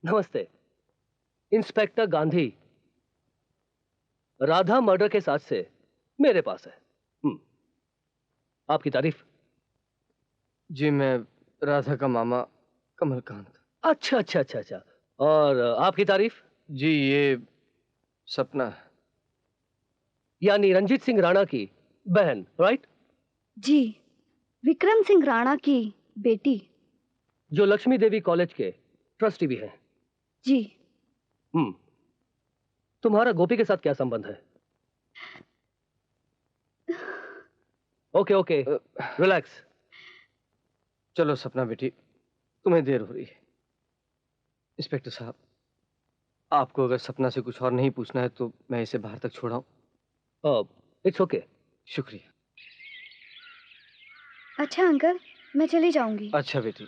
नमस्ते inspector Gandhi. Radha murder के साथ से मेरे पास है। आपकी तारीफ। जी, मैं राधा का मामा कमलकांत। अच्छा अच्छा अच्छा अच्छा। और आपकी तारीफ? जी, ये सपना है। यानी रंजीत सिंह राणा की बहन, राइट? जी, विक्रम सिंह राणा की बेटी। जो लक्ष्मी देवी कॉलेज के ट्रस्टी भी हैं। जी। तुम्हारा गोपी के साथ क्या संबंध है? Okay okay, relax. चलो सपना बेटी, तुम्हें देर हो रही है। इंस्पेक्टर साहब, आपको अगर सपना से कुछ और नहीं पूछना है तो मैं इसे बाहर तक छोड़ाऊं? It's okay. शुक्रिया। अच्छा अंकल, मैं चली जाऊंगी। अच्छा बेटी।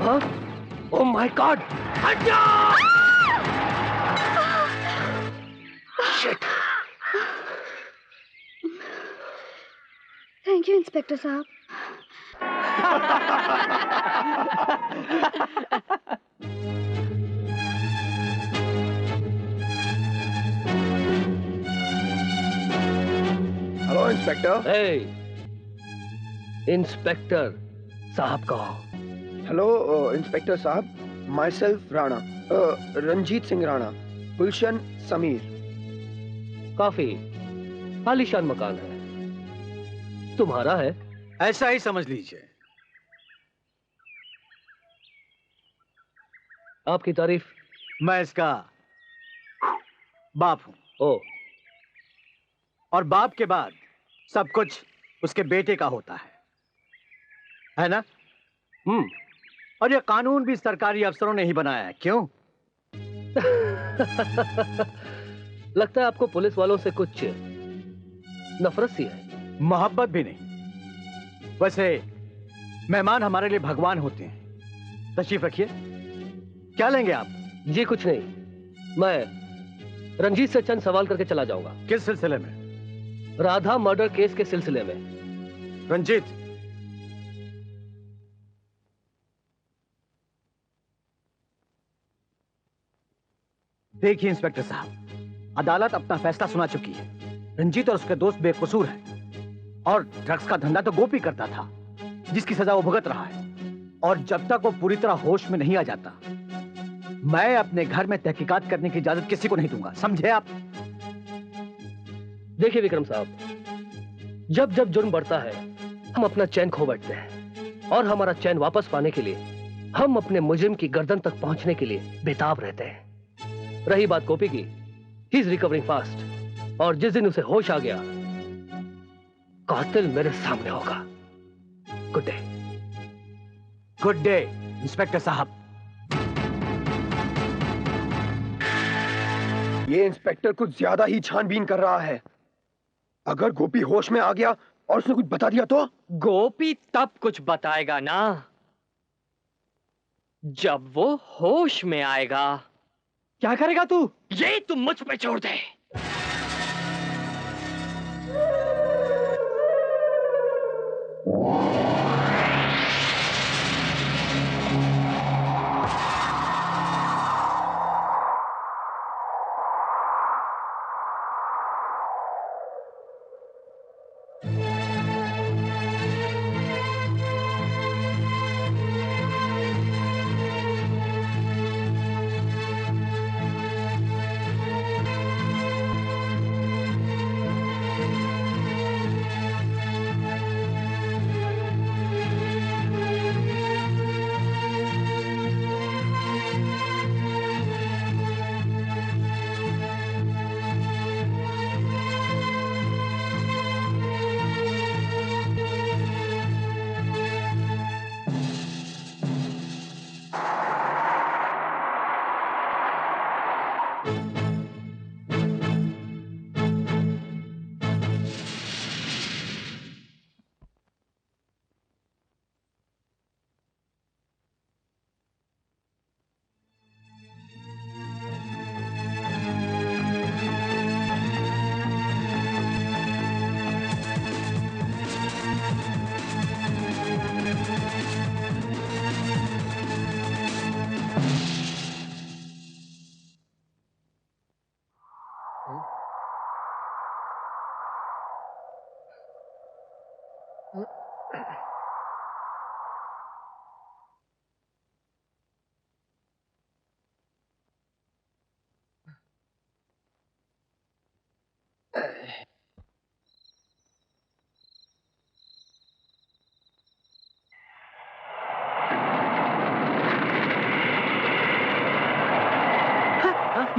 हाँ? Oh my God! हट जा! शिट! थैंक यू इंस्पेक्टर साहब। Hello inspector. इंस्पेक्टर साहब कहो। हेलो इंस्पेक्टर साहब, माई सेल्फ राणा, रंजीत सिंह राणा, गुलशन समीर। काफी आलीशान मकान है, तुम्हारा है? ऐसा ही समझ लीजिए। आपकी तारीफ? मैं इसका बाप हूं। ओ, और बाप के बाद सब कुछ उसके बेटे का होता है ना? और ये कानून भी सरकारी अफसरों ने ही बनाया है, क्यों? लगता है आपको पुलिस वालों से कुछ नफरत सी है। मोहब्बत भी नहीं। वैसे मेहमान हमारे लिए भगवान होते हैं। तशरीफ रखिए। क्या लेंगे आप? जी कुछ नहीं, मैं रंजीत से चंद सवाल करके चला जाऊंगा। किस सिलसिले में? राधा मर्डर केस के सिलसिले में। रंजीत, देखिए इंस्पेक्टर साहब, अदालत अपना फैसला सुना चुकी है। रंजीत और उसके दोस्त बेकसूर हैं और ड्रग्स का धंधा तो गोपी करता था, जिसकी सजा वो भुगत रहा है। और जब तक वो पूरी तरह होश में नहीं आ जाता, मैं अपने घर में तहकीकात करने की इजाजत किसी को नहीं दूंगा, समझे आप? देखिए विक्रम साहब, जब जब जुर्म बढ़ता है हम अपना चैन खो बैठते हैं, और हमारा चैन वापस पाने के लिए हम अपने मुजरिम की गर्दन तक पहुंचने के लिए बेताब रहते हैं। रही बात गोपी की, ही इज रिकवरिंग फास्ट, और जिस दिन उसे होश आ गया कातिल मेरे सामने होगा। Good day. Good day inspector साहब। ये इंस्पेक्टर कुछ ज्यादा ही छानबीन कर रहा है। अगर गोपी होश में आ गया और उसने कुछ बता दिया तो? गोपी तब कुछ बताएगा ना जब वो होश में आएगा। क्या करेगा तू? ये तुम मुझ पे छोड़ दे।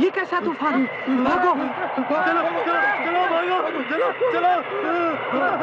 ये कैसा तूफान? भागो! चलो चलो चलो भागो! चलो चलो!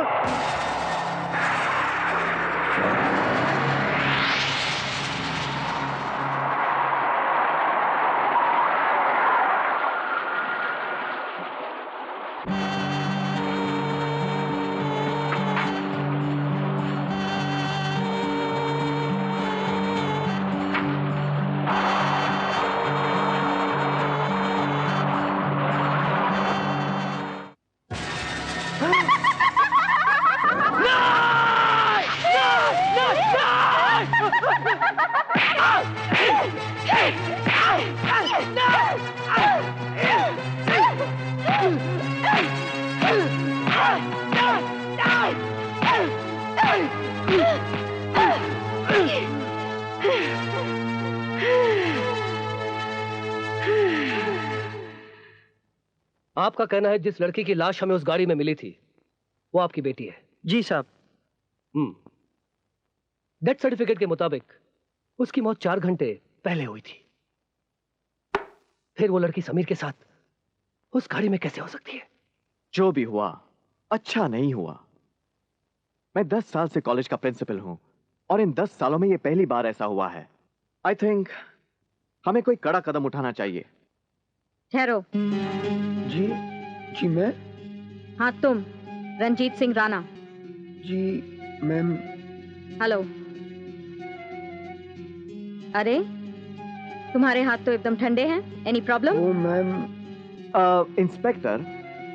आपका कहना है जिस लड़की की लाश हमें उस गाड़ी में मिली थी वो आपकी बेटी है? जी साहब। डेथ सर्टिफिकेट के मुताबिक उसकी मौत 4 घंटे पहले हुई थी। फिर वो लड़की समीर के साथ उस गाड़ी में कैसे हो सकती है? जो भी हुआ अच्छा नहीं हुआ। मैं 10 साल से कॉलेज का प्रिंसिपल हूं और इन 10 सालों में ये पहली बार ऐसा हुआ है। आई थिंक हमें कोई कड़ा कदम उठाना चाहिए। ठहरो। जी मैं। हाँ तुम, रंजीत सिंह राणा। जी मैम। हेलो। अरे तुम्हारे हाथ तो एकदम ठंडे हैं। Any problem? Oh ma'am. Inspector,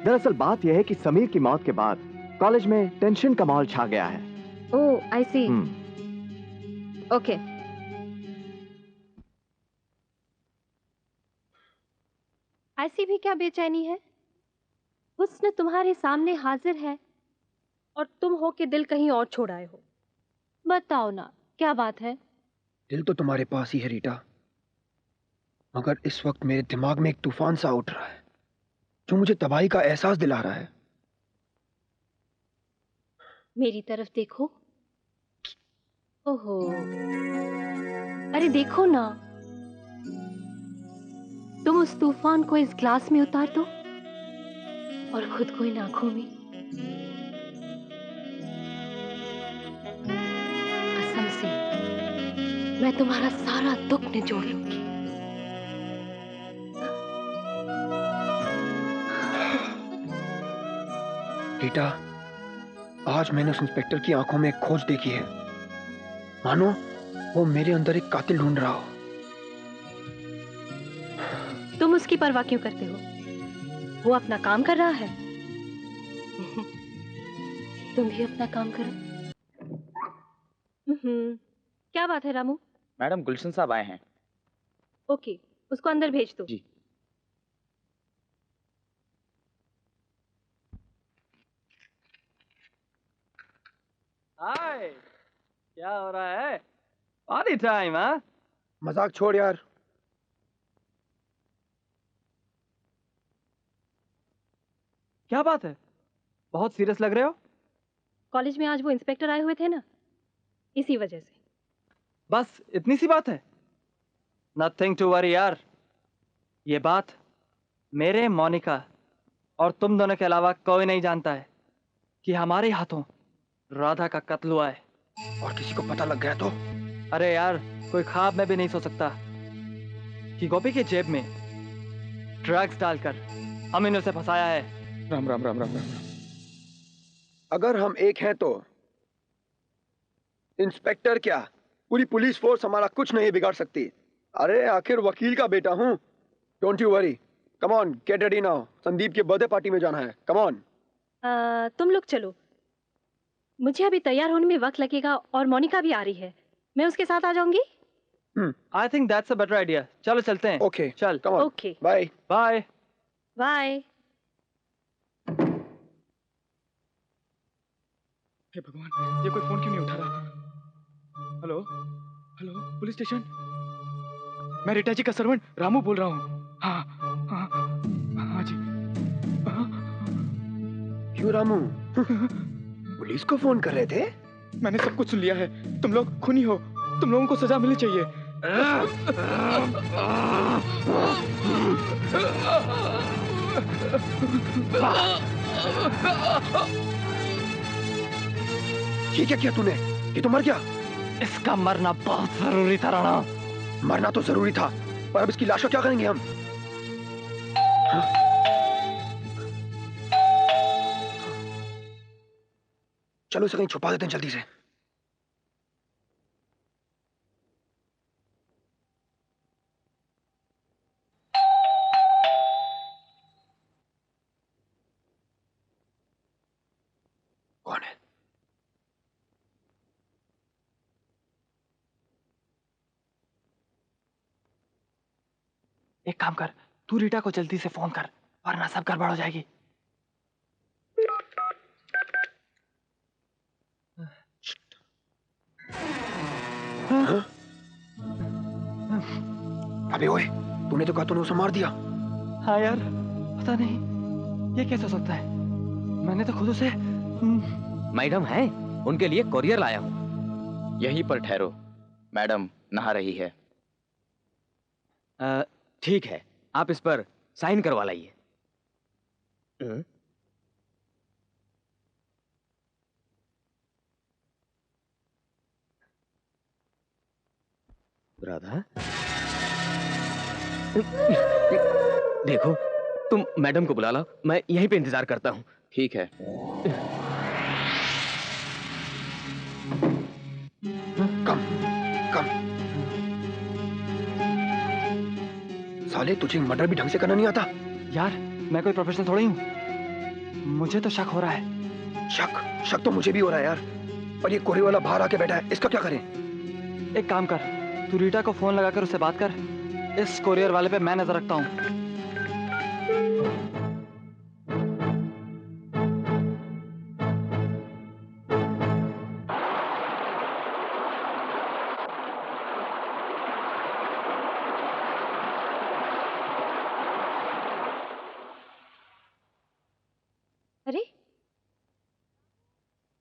दरअसल बात यह है कि समीर की मौत के बाद कॉलेज में टेंशन का माहौल छा गया है। ओह आई सी। ओके। ऐसी भी क्या बेचैनी है? हुस्न तुम्हारे सामने हाजिर है और तुम हो के दिल कहीं और छोड़ आए हो। बताओ ना क्या बात है? दिल तो तुम्हारे पास ही है रीटा, मगर इस वक्त मेरे दिमाग में एक तूफान सा उठ रहा है जो मुझे तबाही का एहसास दिला रहा है। मेरी तरफ देखो। ओहो, अरे देखो ना, तुम उस तूफान को इस ग्लास में उतार दो और खुद को इन आंखों में। कसम से मैं तुम्हारा सारा दुख निचोड़ लूंगी। रीटा, आज मैंने उस इंस्पेक्टर की आंखों में एक खोज देखी है, मानो वो मेरे अंदर एक कातिल ढूंढ रहा हो। तुम उसकी परवाह क्यों करते हो? वो अपना काम कर रहा है। तुम भी अपना काम करो। क्या बात है रामू? मैडम गुलशन साहब आए हैं। ओके, उसको अंदर भेज दो। जी। हाय, क्या हो रहा है? Party time. हाँ, मजाक छोड़ यार। क्या बात है? बहुत सीरियस लग रहे हो। कॉलेज में आज वो इंस्पेक्टर आए हुए थे ना, इसी वजह से। बस इतनी सी बात है? नथिंग टू वरी यार। ये बात मेरे, मोनिका और तुम दोनों के अलावा कोई नहीं जानता है कि हमारे हाथों राधा का कत्ल हुआ है। और किसी को पता लग गया तो? अरे यार, कोई ख्वाब में भी नहीं सोच सकता कि गोपी की जेब में ड्रग्स डालकर हम इन्हें उसे फंसाया है। राम राम राम राम राम। अगर हम एक हैं तो इंस्पेक्टर क्या, पूरी पुलिस फोर्स हमारा कुछ नहीं बिगाड़ सकती। अरे आखिर वकील का बेटा हूं। Don't you worry. Come on, get ready now. Sandeep के बर्थडे पार्टी में जाना है। Come on. तुम लोग चलो, मुझे अभी तैयार होने में वक्त लगेगा और मोनिका भी आ रही है। मैं उसके साथ आ जाऊंगी। I think that's a better idea. चलो चलते हैं। ओके चल। Come on. Okay bye bye bye. हे भगवान, ये कोई फोन क्यों नहीं उठा रहा? Hello hello, police station. मैं रीटा जी का सर्वेंट रामू बोल रहा हूँ। हाँ हाँ हाँ जी। क्यों रामू? पुलिस को फोन कर रहे थे? मैंने सब कुछ सुन लिया है। तुम लोग खूनी हो, तुम लोगों को सजा मिलनी चाहिए। ये क्या किया तूने? ये तो मर गया। इसका मरना बहुत जरूरी था राणा। मरना तो जरूरी था, पर अब इसकी लाश का क्या करेंगे हम? चलो इसे कहीं छुपा देते हैं जल्दी से। कौन है? एक काम कर, तू रीटा को जल्दी से फोन कर, वरना सब गड़बड़ हो जाएगी। अबे ओए, तूने तो कहा तूने उसे मार दिया। हाँ यार, पता नहीं ये कैसे हो सकता है? मैंने तो खुद उसे मैडम है, उनके लिए कोरियर लाया हूँ। यहीं पर ठहरो, मैडम नहा रही है। ठीक है, आप इस पर साइन करवा लाइए। राधा, देखो तुम मैडम को बुला लो, मैं यहीं पे इंतजार करता हूँ। ठीक है। कम। साले तुझे मर्डर भी ढंग से करना नहीं आता? यार मैं कोई प्रोफेशनल थोड़ी हूँ, मुझे तो शक हो रहा है। शक तो मुझे भी हो रहा है यार, पर ये कोरी वाला बाहर आके बैठा है, इसका क्या करें? एक काम कर, तू रीटा को फोन लगाकर उससे बात कर। इस कोरियर वाले पे मैं नजर रखता हूँ। अरे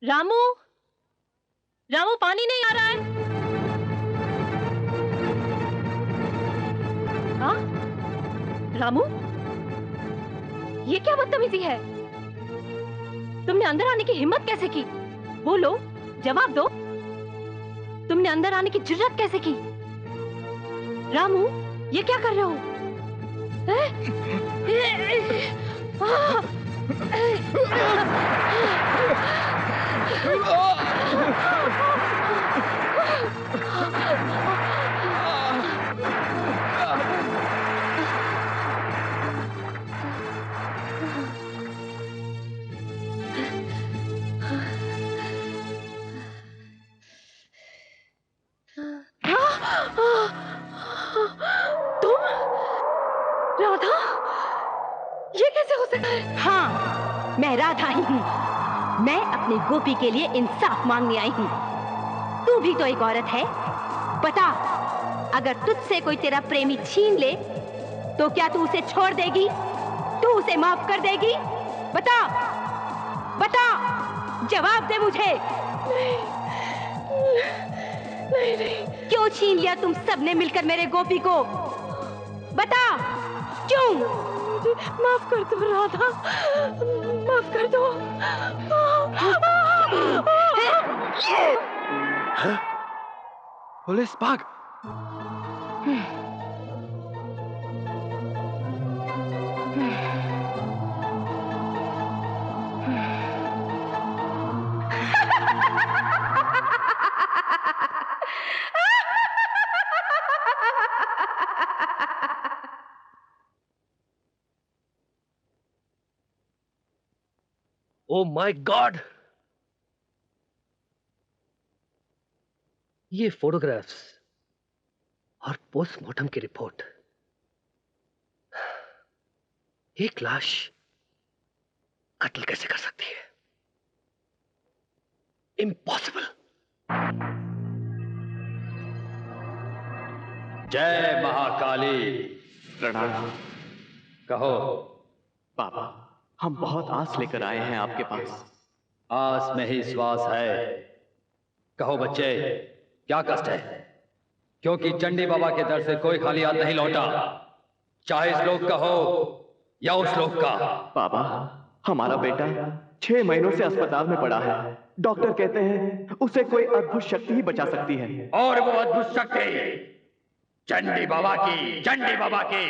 रामू, रामू पानी नहीं आ रहा है। हाँ रामू, ये क्या बदतमीजी है? तुमने अंदर आने की हिम्मत कैसे की? बोलो, जवाब दो। तुमने अंदर आने की जुर्रत कैसे की? रामू, ये क्या कर रहे हो? तुम राधा, ये कैसे हो सकता है? हाँ, मैं राधा ही हूँ। मैं अपनी गोपी के लिए इंसाफ मांगने आई हूँ। तू भी तो एक औरत है। बता, अगर तुझसे कोई तेरा प्रेमी छीन ले तो क्या तू उसे छोड़ देगी? तू उसे माफ कर देगी? बता, बता, जवाब दे मुझे। नहीं। क्यों छीन लिया तुम सबने मिलकर मेरे गोपी को? बता, क्यों? माफ कर दो राधा, माफ कर दो। पुलिस भाग। ओ माय गॉड, ये फोटोग्राफ्स और पोस्टमार्टम की रिपोर्ट। एक लाश कत्ल कैसे कर सकती है? इम्पॉसिबल। जय महाकाली। प्रणाम। कहो। पापा, हम बहुत आस लेकर आए हैं आपके पास। आस में ही श्वास है। कहो बच्चे, क्या कष्ट है? क्योंकि चंडी बाबा के दर से कोई खाली हाथ नहीं लौटा, चाहे इस लोक का हो या उस लोक का। पापा, हमारा बेटा 6 महीनों से अस्पताल में पड़ा है। डॉक्टर कहते हैं उसे कोई अद्भुत शक्ति ही बचा सकती है। और वो अद्भुत शक्ति चंडी बाबा की, चंडी बाबा की।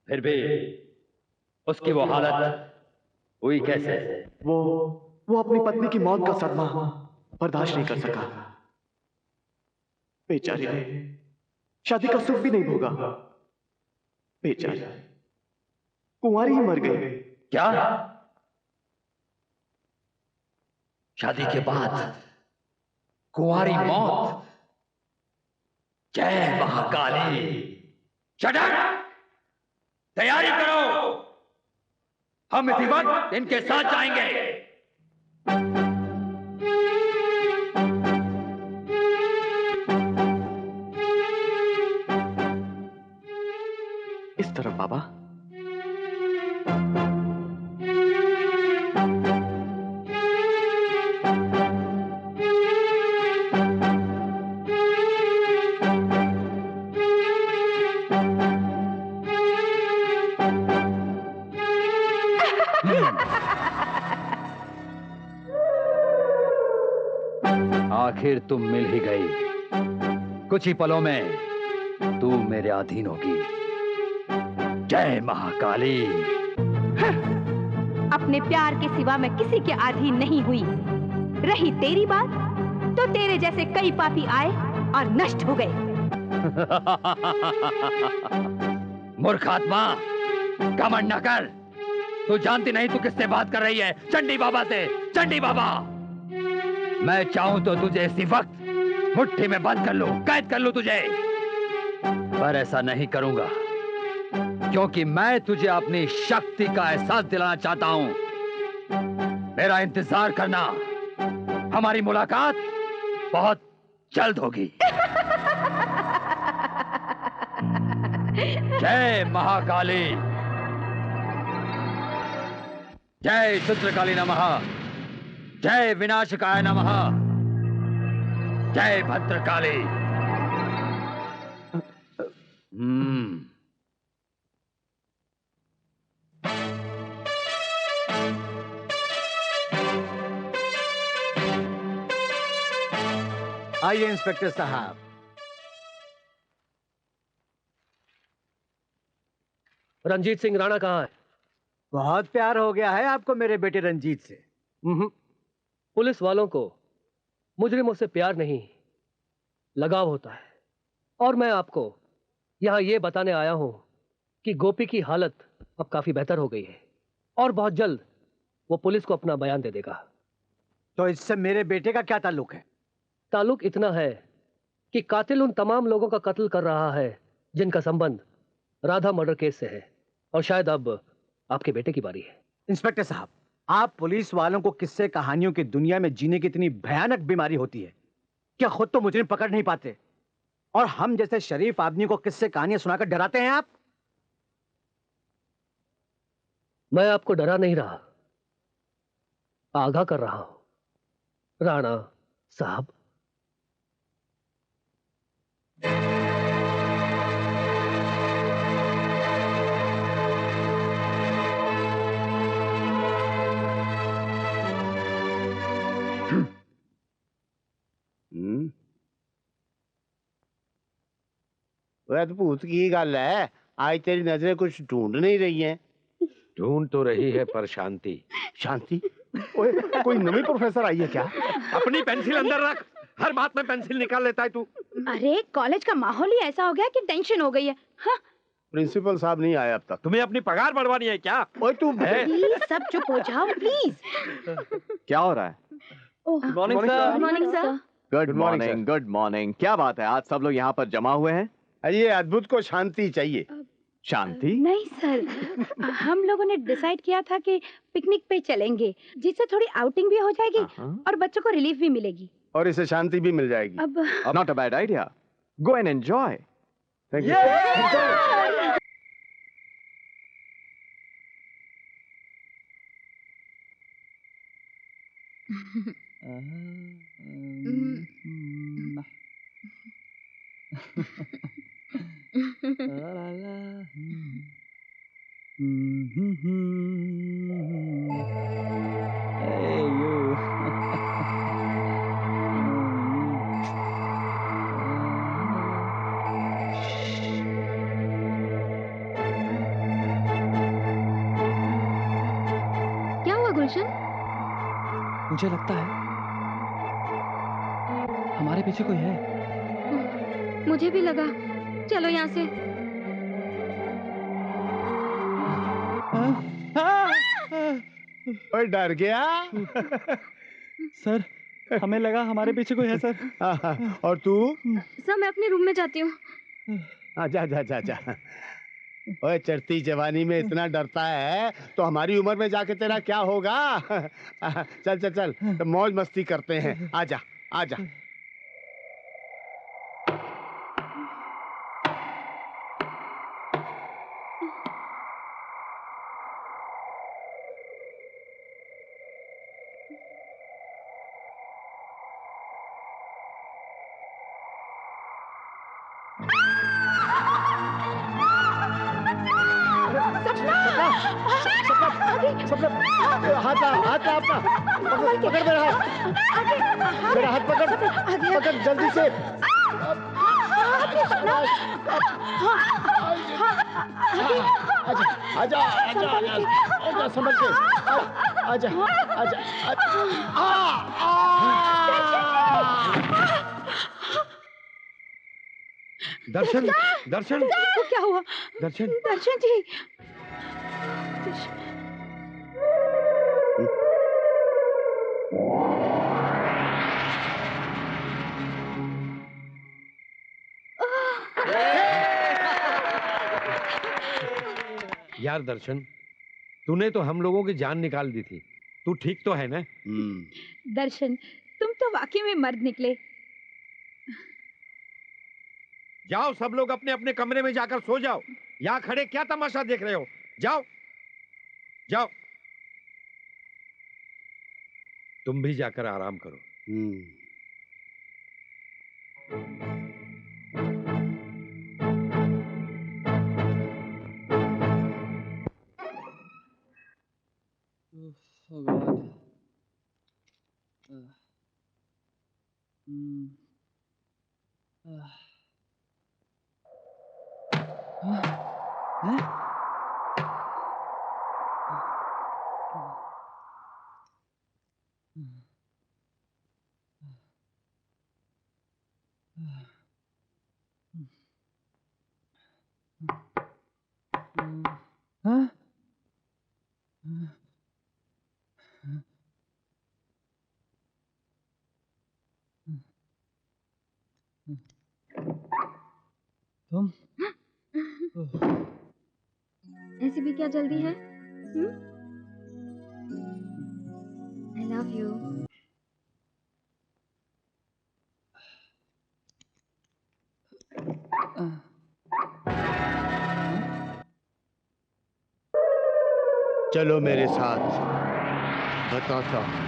फिर भी उसकी वो हालत हुई कैसे? वो अपनी पत्नी की मौत का सदमा बर्दाश्त नहीं कर सका। बेचारी ने शादी का सुख भी नहीं भोगा। बेचारी कुंवारी ही मर गई। क्या? शादी के बाद कुंवारी मौत? जय महाकाली। Shut up! तैयारी करो, हम इसी वक्त इनके साथ जाएंगे। इस तरफ बाबा। आखिर तुम मिल ही गई। कुछ ही पलों में तू मेरे अधीन होगी। जय महाकाली। अपने प्यार के सिवा मैं किसी के अधीन नहीं हुई। रही तेरी बात, तो तेरे जैसे कई पापी आए और नष्ट हो गए। मूर्ख आत्मा, घमंड न कर। तू जानती नहीं तू किससे बात कर रही है? चंडी बाबा से। चंडी बाबा, मैं चाहूं तो तुझे इसी वक्त मुट्ठी में बंद कर लूं, कैद कर लूं तुझे, पर ऐसा नहीं करूंगा, क्योंकि मैं तुझे अपनी शक्ति का एहसास दिलाना चाहता हूं। मेरा इंतजार करना, हमारी मुलाकात बहुत जल्द होगी। जय महाकाली। जय चित्रकाली नमः। जय विनाशकाय नमः। जय भद्रकाली। आइए इंस्पेक्टर साहब। रंजीत सिंह राणा कहाँ है? बहुत प्यार हो गया है आपको मेरे बेटे रंजीत से। पुलिस वालों को मुजरिमों से प्यार नहीं, लगाव होता है। और मैं आपको यहां ये बताने आया हूं कि गोपी की हालत अब काफी बेहतर हो गई है और बहुत जल्द वो पुलिस को अपना बयान दे देगा। तो इससे मेरे बेटे का क्या ताल्लुक है? ताल्लुक इतना है कि कातिल उन तमाम लोगों का कत्ल कर रहा है जिनका संबंध राधा मर्डर केस से है। और शायद अब आपके बेटे की बारी है। इंस्पेक्टर साहब, आप पुलिस वालों को किस्से कहानियों की दुनिया में जीने की इतनी भयानक बीमारी होती है, क्या खुद तो मुजरिम पकड़ नहीं पाते और हम जैसे शरीफ आदमी को किस्से कहानियां सुनाकर डराते हैं आप? मैं आपको डरा नहीं रहा, आगाह कर रहा हूं राणा साहब। अद्भुत की गल है, आज तेरी नजरें कुछ ढूंढ नहीं रही हैं। ढूंढ तो रही है पर शांति। शांति? ओए, कोई नवी प्रोफेसर आई है क्या? अपनी पेंसिल अंदर रख, हर बात में पेंसिल निकाल लेता है तू। अरे कॉलेज का माहौल ही ऐसा हो गया कि टेंशन हो गई है। हाँ? प्रिंसिपल साहब नहीं आए अब तक। तुम्हें अपनी पगार बढ़वानी है क्या? ओए तू प्लीज सब चुप हो जाओ प्लीज। क्या हो रहा है? Good morning sir. Good morning sir. Good morning, good morning. क्या बात है, आज सब लोग यहाँ पर जमा हुए हैं? ये अद्भुत को शांति चाहिए। शांति? नहीं सर, हम लोगों ने डिसाइड किया था कि पिकनिक पे चलेंगे, जिससे थोड़ी आउटिंग भी हो जाएगी और बच्चों को रिलीफ भी मिलेगी और इसे शांति भी मिल जाएगी। अब not a bad idea. Go and enjoy. Thank you. क्या हुआ गुलशन? मुझे लगता है हमारे पीछे कोई है। मुझे भी लगा। चलो यहाँ से। ओए डर गया? सर हमें लगा हमारे पीछे कोई है सर। और तू? सर मैं अपने रूम में जाती हूँ। जा जा जा जा। ओए चढ़ती जवानी में इतना डरता है तो हमारी उम्र में जाके तेरा क्या होगा? चल चल चल, तो मौज मस्ती करते हैं। आजा आजा। सपना! हाथ अपना पकड़ मेरा हाथ पकड़ जल्दी से। आजा समझ के आजा। दर्शन दर्शन क्या हुआ? दर्शन दर्शन जी। यार दर्शन, तूने तो हम लोगों की जान निकाल दी थी। तू ठीक तो है ना? दर्शन, तुम तो वाकई में मर्द निकले। जाओ सब लोग अपने अपने कमरे में जाकर सो जाओ। यहाँ खड़े क्या तमाशा देख रहे हो? जाओ जाओ, तुम भी जाकर आराम करो। Oh God. हाँ? तुम? ऐसी भी क्या जल्दी है? I love you. चलो मेरे साथ, बताता हूँ।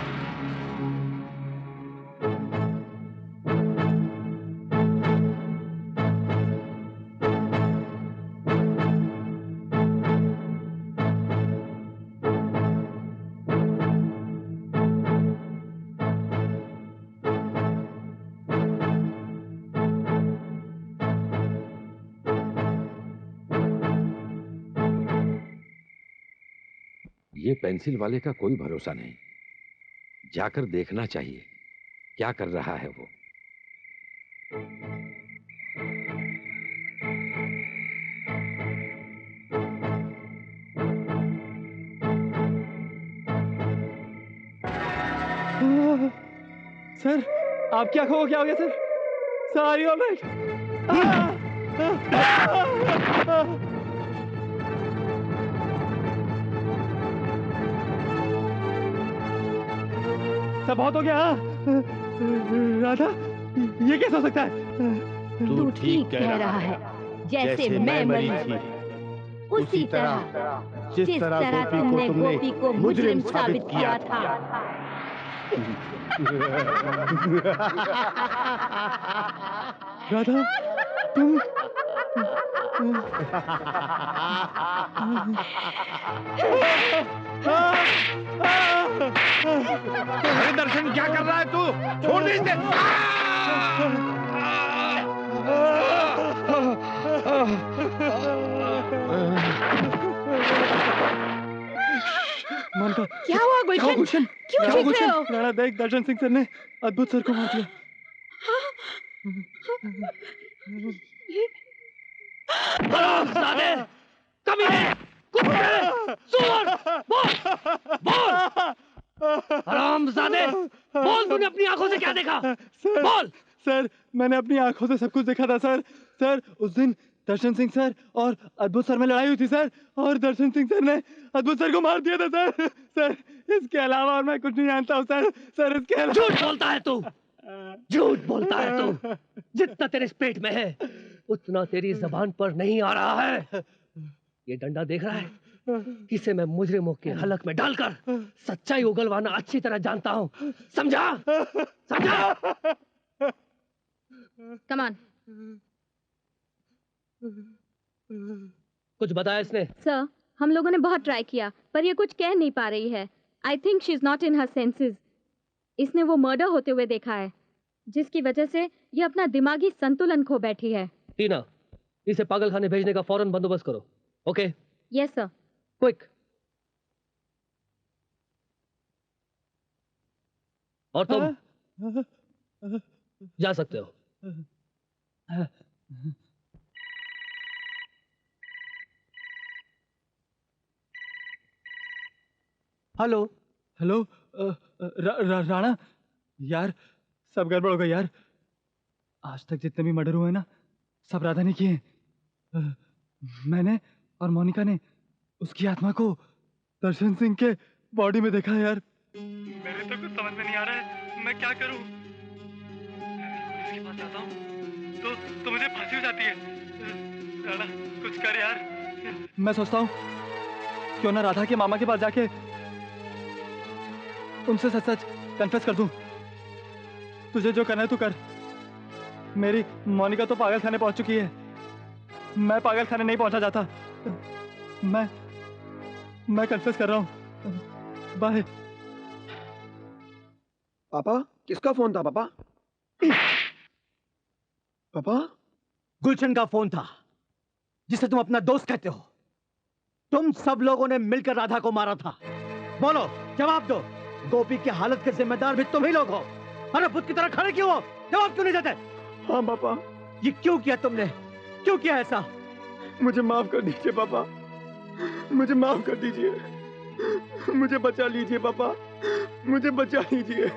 ये पेंसिल वाले का कोई भरोसा नहीं। जाकर देखना चाहिए क्या कर रहा है वो। सर, आपकी आंखों को क्या हो गया सर? सारी ऑल राइट? सब बहुत हो गया। राधा, ये कैसे हो सकता है? तू ठीक कह रहा है। जैसे मैं मरी थी उसी तरह जिस तरह तुमने गोपी को मुजरिम साबित किया था। राधा, तुम अरे दर्शन, क्या कर रहा है तू? छोड़ दे इसे। मानता, क्या हुआ गुलशन? क्यों चीख रहे हो? राणा देख, दर्शन सिंह सर ने अद्भुत सर को मार दिया। हरामजादे, कमीने, कुत्ते, सुअर, बोल, हरामजादे, बोल तूने अपनी आंखों से क्या देखा? बोल। सर, मैंने अपनी आंखों से सब कुछ देखा था सर। सर, उस दिन दर्शन सिंह सर और अद्भुत सर में लड़ाई हुई थी सर, और दर्शन सिंह सर ने अद्भुत सर को मार दिया था सर। सर, इसके अलावा और मैं कुछ नहीं जानता हूँ सर। सर, इसके अलावा। झूठ बोलता है तू, झूठ बोलता है तू। जितना तेरे इस पेट में है उतना तेरी जबान पर नहीं आ रहा है। ये डंडा देख रहा है? इसे मैं मुजरिमों के हलक में डालकर सच्चाई उगलवाना अच्छी तरह जानता हूँ। समझा? समझा? Come on. कुछ बताया इसने? सर, हम लोगों ने बहुत ट्राई किया पर ये कुछ कह नहीं पा रही है। I think she is not in her senses. इसने वो मर्डर होते हुए देखा है जिसकी वजह से ये अपना दिमागी संतुलन खो बैठी है। टीना, इसे पागल खाने भेजने का फौरन बंदोबस्त करो। ओके? Yes sir. क्विक। और तुम जा सकते हो। हेलो हेलो राणा यार, सब गड़बड़ हो गई यार। आज तक जितने भी मर्डर हुए ना, सब राधा ने किए। मैंने और मोनिका ने उसकी आत्मा को दर्शन सिंह के बॉडी में देखा है यार। मेरे तो कुछ समझ में नहीं आ रहा है, मैं क्या करूं? इसके पास जाता हूं तो मुझे फांसी हो जाती है। राणा कुछ कर यार। मैं सोचता हूं क्यों ना राधा के मामा के पास जाके उनसे सच सच कन्फेस कर दूं। तुझे जो करना है तू कर। मेरी मोनिका तो पागल खाने पहुंच चुकी है, मैं पागल खाने नहीं पहुंचा जाता। मैं कन्फेस कर रहा हूं। बाय। पापा, किसका फोन था पापा? पापा? गुलशन का फोन था, जिसे तुम अपना दोस्त कहते हो। तुम सब लोगों ने मिलकर राधा को मारा था। बोलो, जवाब दो। गोपी की हालत के जिम्मेदार भी तुम ही लोग हो। अरे बुत की तरह खड़े क्यों हो? जवाब क्यों नहीं देते? हाँ पापा। ये क्यों किया तुमने? क्यों किया ऐसा? मुझे माफ कर दीजिए पापा, मुझे माफ कर दीजिए। मुझे बचा लीजिए पापा, मुझे बचा लीजिए।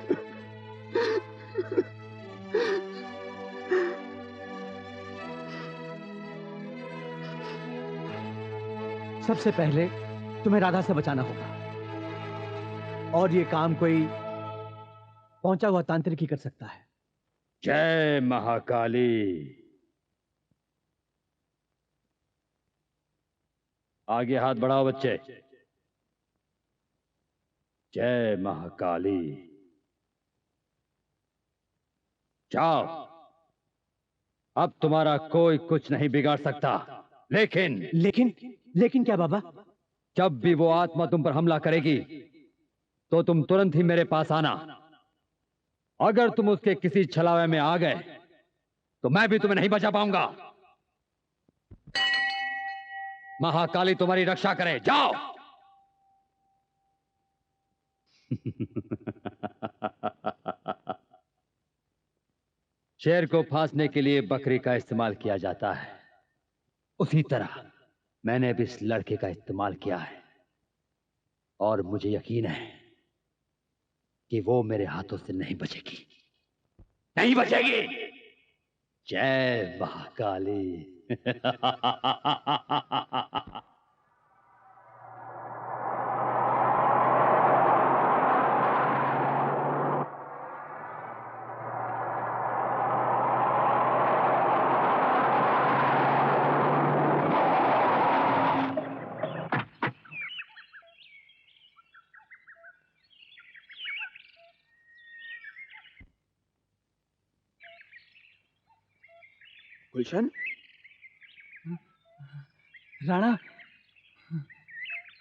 सबसे पहले तुम्हें राधा से बचाना होगा, और ये काम कोई पहुंचा हुआ तांत्रिक ही कर सकता है। जय महाकाली। आगे हाथ बढ़ाओ बच्चे। जय महाकाली। जाओ, अब तुम्हारा कोई कुछ नहीं बिगाड़ सकता। लेकिन क्या बाबा? जब भी वो आत्मा तुम पर हमला करेगी तो तुम तुरंत ही मेरे पास आना। अगर तुम उसके किसी छलावे में आ गए तो मैं भी तुम्हें नहीं बचा पाऊंगा। महाकाली तुम्हारी रक्षा करे। जाओ। शेर को फांसने के लिए बकरी का इस्तेमाल किया जाता है, उसी तरह मैंने भी इस लड़के का इस्तेमाल किया है, और मुझे यकीन है कि वो मेरे हाथों से नहीं बचेगी, नहीं बचेगी। जय महाकाली। गुलशन? राणा,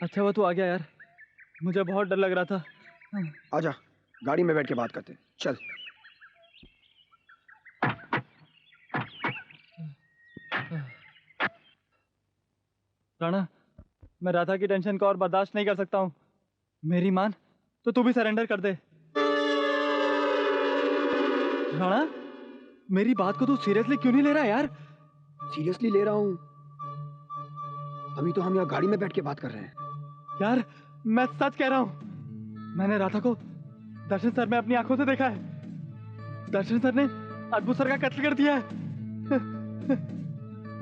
अच्छा हुआ तू आ गया यार, मुझे बहुत डर लग रहा था। आजा, गाड़ी में बैठ के बात करते हैं। चल। राणा, मैं राधा की टेंशन को और बर्दाश्त नहीं कर सकता हूँ। मेरी मान तो तू भी सरेंडर कर दे। राणा, मेरी बात को तू सीरियसली क्यों नहीं ले रहा यार? सीरियसली ले रहा हूँ। अभी तो हम यहाँ गाड़ी में बैठ के बात कर रहे हैं। यार, मैं सच कह रहा हूँ। मैंने राधा को दर्शन सर में अपनी आंखों से देखा है। दर्शन सर ने अद्भुत सर का कत्ल कर दिया है।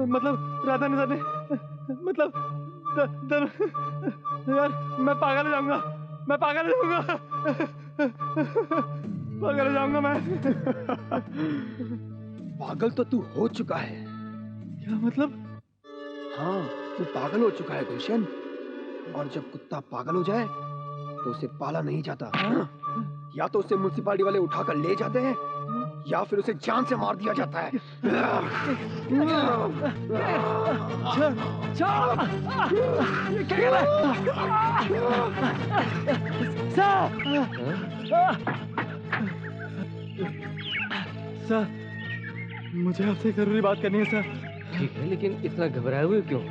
मतलब राधा ने सर ने मतलब यार, मैं पागल हो जाऊंगा, मैं पागल हो जाऊंगा, पागल हो जाऊंगा मैं। पागल तो तू हो चुका है। क्या मतलब? हाँ, तू पागल हो चुका है गुलशन। और जब कुत्ता पागल हो जाए तो उसे पाला नहीं जाता। या तो उसे म्युनिसिपालिटी वाले उठाकर ले जाते हैं, या फिर उसे जान से मार दिया जाता है। ये क्या कर रहा सर, मुझे आपसे जरूरी बात करनी है सर। ठीक है, लेकिन इतना घबराए हुए क्यों?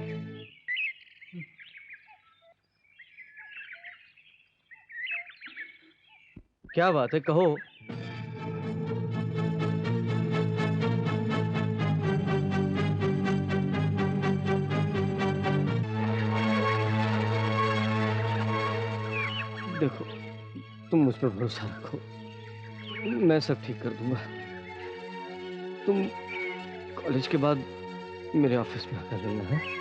क्या बात है, कहो। देखो, तुम मुझ पर भरोसा रखो, मैं सब ठीक कर दूंगा। तुम कॉलेज के बाद मेरे ऑफिस में आकर मिलना है।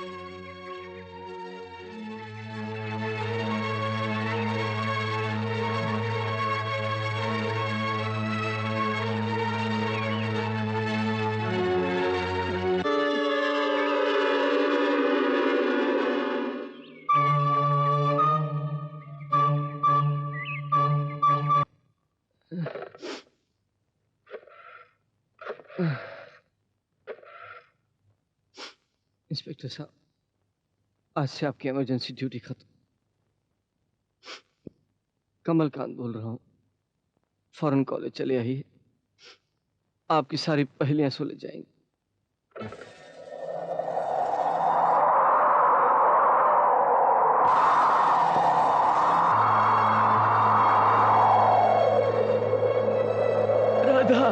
इंस्पेक्टर साहब, आज से आपकी इमरजेंसी ड्यूटी खत्म। कमलकांत बोल रहा हूँ, फौरन कॉलेज चले आइए, आपकी सारी पहेलियां सुलझ जाएंगी। राधा,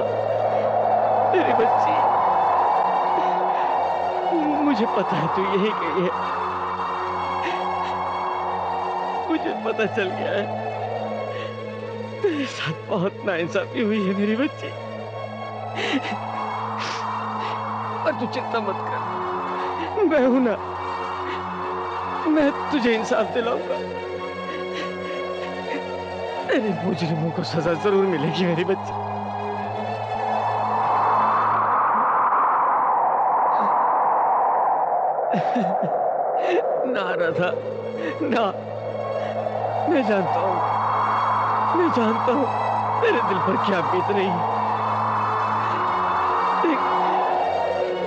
मेरी बच्ची, मुझे पता है तू यही गई है। मुझे पता चल गया है, तेरे साथ बहुत नाइंसाफी हुई है मेरी बच्ची। पर तू चिंता मत कर, मैं हूं ना, मैं तुझे इंसाफ दिलाऊंगा। तेरे मुजरिमों को सजा जरूर मिलेगी मेरी बच्ची। ना राधा, ना, मैं जानता हूँ तेरे दिल पर क्या बीत रही है। देख,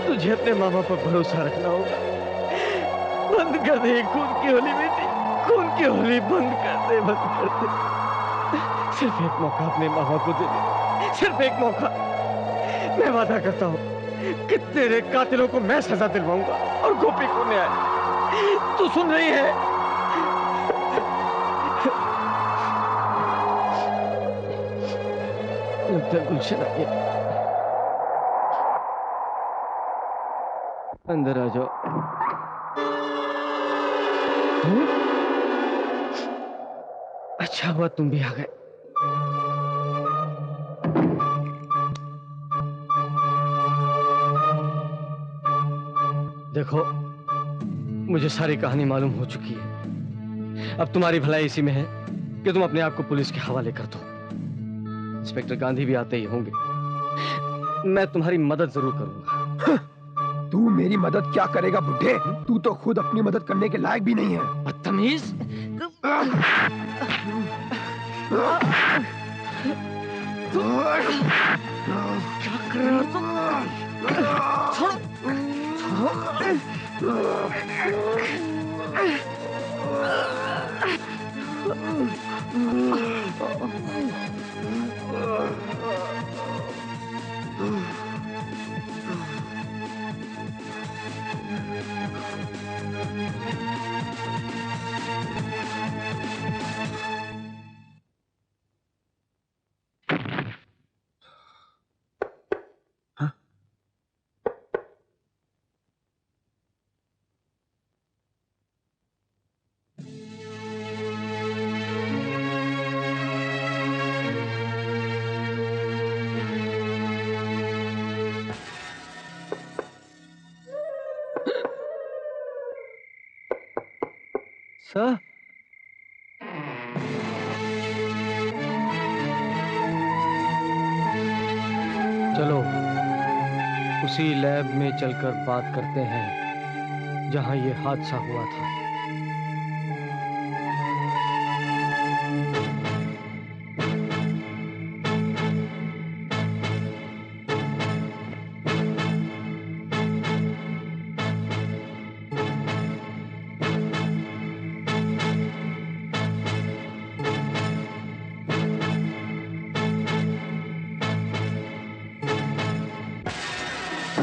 तुझे अपने मामा पर भरोसा रखना होगा। बंद कर दे खून की होली बेटी, खून की होली बंद कर दे, बंद कर दे। सिर्फ एक मौका अपने मामा को दे दे, सिर्फ एक मौका। मैं वादा करता हूँ कि तेरे कातिलों को मैं सजा दिलवाऊंगा और गोपी को न्याय। तू सुन रही है? गुलशन आ गया, अंदर आ जाओ। अच्छा हुआ तुम भी आ गए। देखो, मुझे सारी कहानी मालूम हो चुकी है। अब तुम्हारी भलाई इसी में है कि तुम अपने आप को पुलिस के हवाले कर दो। इंस्पेक्टर गांधी भी आते ही होंगे। मैं तुम्हारी मदद जरूर करूंगा। तू मेरी मदद क्या करेगा बुड्ढे? तू तो खुद अपनी मदद करने के लायक भी नहीं है। बदतमीज! क्या कर रहे हो तुम? छोड़ो! सर, चलो उसी लैब में चलकर बात करते हैं जहां ये हादसा हुआ था। सर,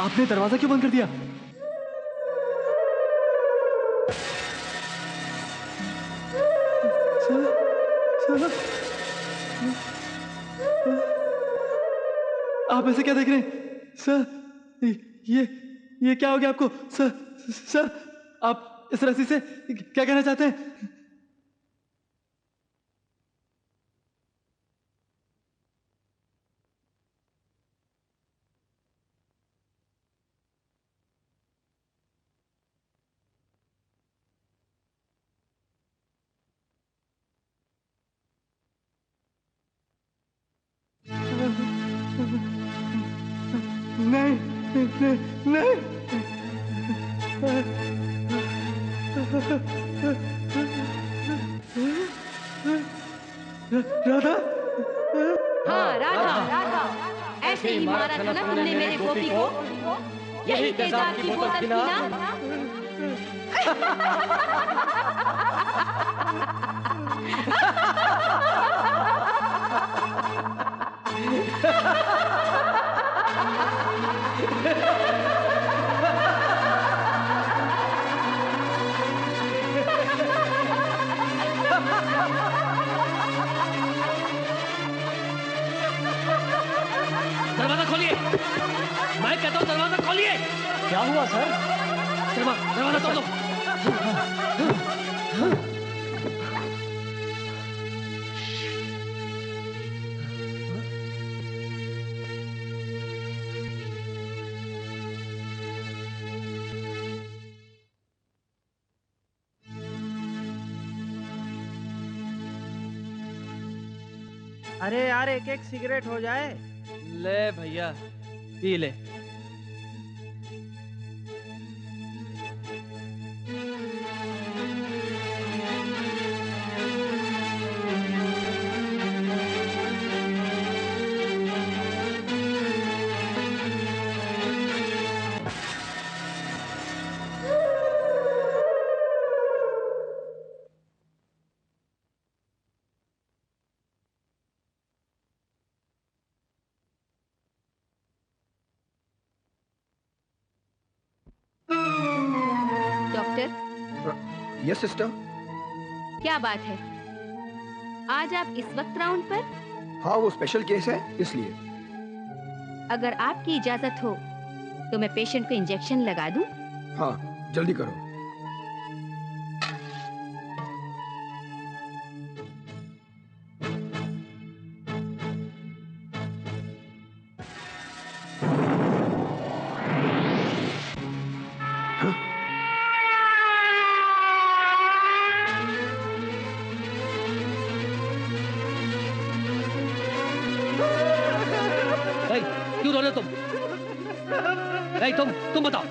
आपने दरवाजा क्यों बंद कर दिया? आप ऐसे क्या देख रहे हैं सर? ये क्या हो गया आपको सर? सर, आप इस रस्सी से क्या कहना चाहते हैं? नहीं नहीं नहीं राधा। हाँ राधा, ऐसे ही मारा था ना तुमने मेरे गोपी को, यही तेजाब की बोतल थी ना? दरवाजा खोलिए, मैं कहता हूँ दरवाजा खोलिए। क्या हुआ सर? दरवाजा तोड़ दो। अरे यार, एक एक सिगरेट हो जाए। ले भैया, पी ले। डॉक्टर। Yes sister. क्या बात है, आज आप इस वक्त राउंड पर? हाँ, वो स्पेशल केस है इसलिए। अगर आपकी इजाजत हो तो मैं पेशेंट को इंजेक्शन लगा दूं? हाँ, जल्दी करो। क्यों रो रहे हो तुम? तुम बताओ।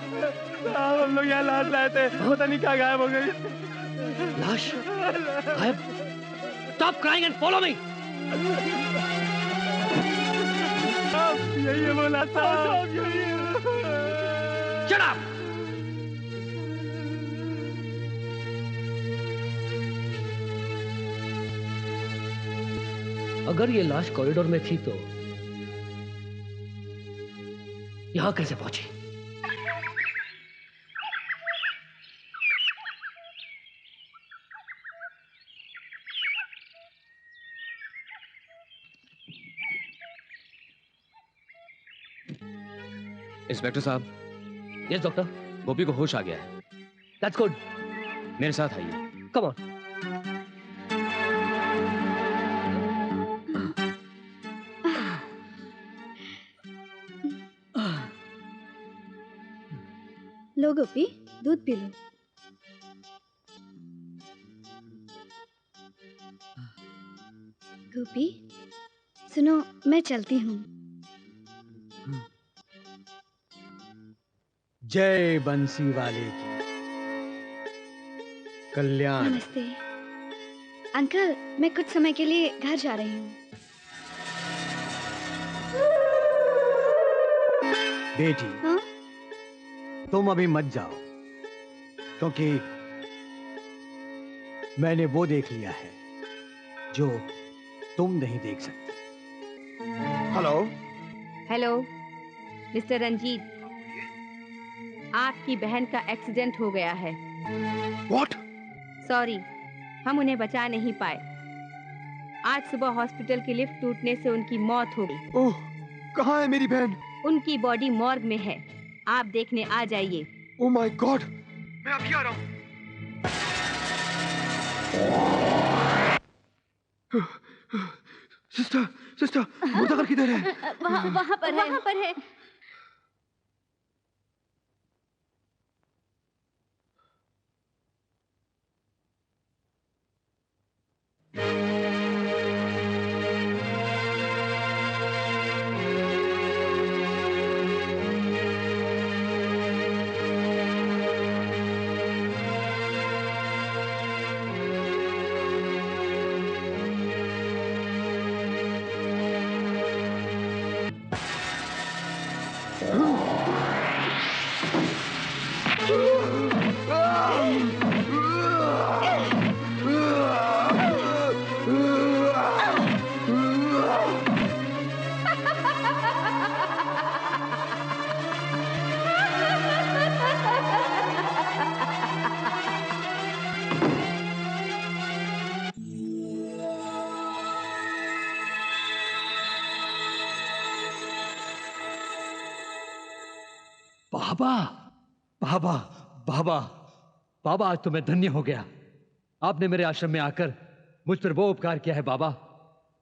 हम लोग यहाँ लाश लाए थे, पता नहीं क्या गायब हो गई। लाश गायब? Stop crying and follow me. यही है वो लाश साहब, यही है। Shut up. अगर ये लाश कॉरिडोर में थी तो यहां कैसे पहुंची? इंस्पेक्टर साहब। Yes doctor. गोपी को होश आ गया है। That's good. मेरे साथ आइए। Come on. लो गोपी, दूध पी लो। गोपी, सुनो, मैं चलती हूँ। जय बंसी वाले की कल्याण। नमस्ते अंकल, मैं कुछ समय के लिए घर जा रही हूँ। बेटी, तुम अभी मत जाओ, क्योंकि मैंने वो देख लिया है जो तुम नहीं देख सकती। हेलो हेलो मिस्टर रंजीत, आपकी बहन का एक्सीडेंट हो गया है। What? सॉरी, हम उन्हें बचा नहीं पाए। आज सुबह हॉस्पिटल की लिफ्ट टूटने से उनकी मौत हो गई। ओह, कहाँ है मेरी बहन? उनकी बॉडी मॉर्ग में है, आप देखने आ जाइए। ओह माय गॉड, मैं अभी आ रहा हूँ। सिस्टर, सिस्टर, मुर्दाघर किधर है? वहाँ पर है। बाबा, बाबा, बाबा, बाबा, आज तो मैं धन्य हो गया। आपने मेरे आश्रम में आकर मुझ पर वो उपकार किया है बाबा,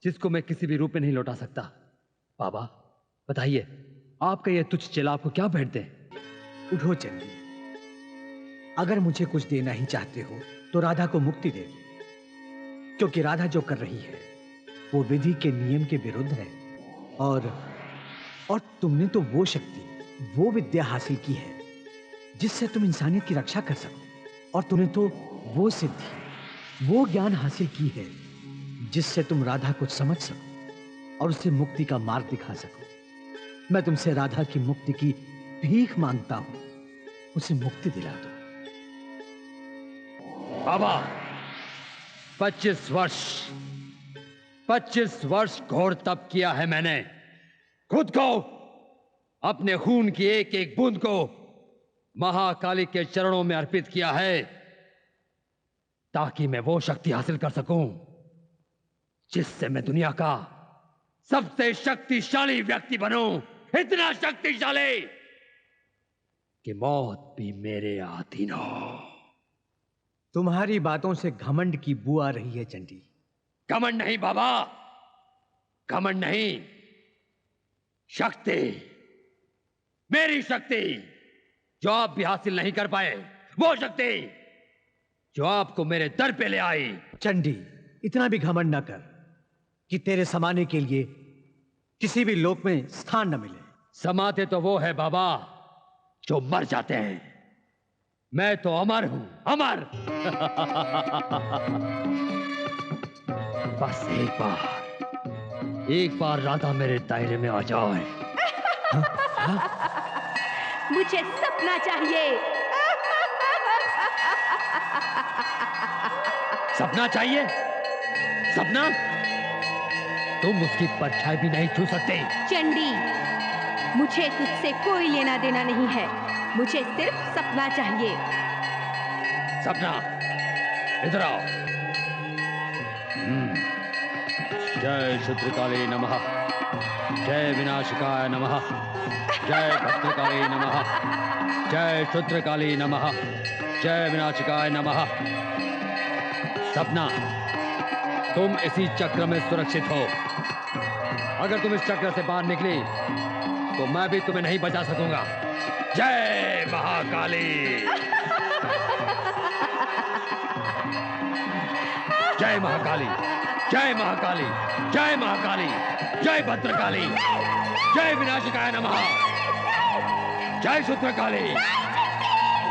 जिसको मैं किसी भी रूप में नहीं लौटा सकता। बाबा, बताइए, आपका यह तुच्छ चेला आपको क्या भेंट दे? उठो चंदी, अगर मुझे कुछ देना ही चाहते हो तो राधा को मुक्ति दे दो, क्योंकि राधा जो कर रही है वो विधि के नियम के विरुद्ध है। और तुमने तो वो शक्ति, वो विद्या हासिल की है जिससे तुम इंसानियत की रक्षा कर सको, और तुमने तो वो सिद्धि, वो ज्ञान हासिल की है जिससे तुम राधा को समझ सको और उसे मुक्ति का मार्ग दिखा सको। मैं तुमसे राधा की मुक्ति की भीख मांगता हूं, उसे मुक्ति दिला दो। बाबा, 25 वर्ष घोर तप किया है मैंने, खुद को, अपने खून की एक एक बूंद को महाकाली के चरणों में अर्पित किया है, ताकि मैं वो शक्ति हासिल कर सकूं जिससे मैं दुनिया का सबसे शक्तिशाली व्यक्ति बनूं। इतना शक्तिशाली कि मौत भी मेरे अधीन हो। तुम्हारी बातों से घमंड की बू आ रही है चंडी। घमंड नहीं बाबा, घमंड नहीं, शक्ति, मेरी शक्ति, जो आप भी हासिल नहीं कर पाए, वो शक्ति जो आपको मेरे दर पे ले आई। चंडी, इतना भी घमंड ना कर कि तेरे समाने के लिए किसी भी लोक में स्थान न मिले। समाते तो वो है बाबा जो मर जाते हैं, मैं तो अमर हूं, अमर। बस एक बार राधा मेरे दायरे में आ जाए। मुझे सपना चाहिए। सपना चाहिए? सपना? तुम उसकी परछाई भी नहीं छू सकते। चंडी, मुझे तुझसे कोई लेना देना नहीं है, मुझे सिर्फ सपना चाहिए। सपना, इधर आओ। जय शुद्रकाली नमः, जय विनाशकाय नमः, जय भद्रकाली नमः, जय शुद्रकाली नमः, जय विनाशकाय नमः। सपना, तुम इसी चक्र में सुरक्षित हो। अगर तुम इस चक्र से बाहर निकली तो मैं भी तुम्हें नहीं बचा सकूंगा। जय महाकाली, जय महाकाली, जय महाकाली, जय महाकाली, जय भद्रकाली, जय विनाशकाय नमः, जय शुद्रकाली,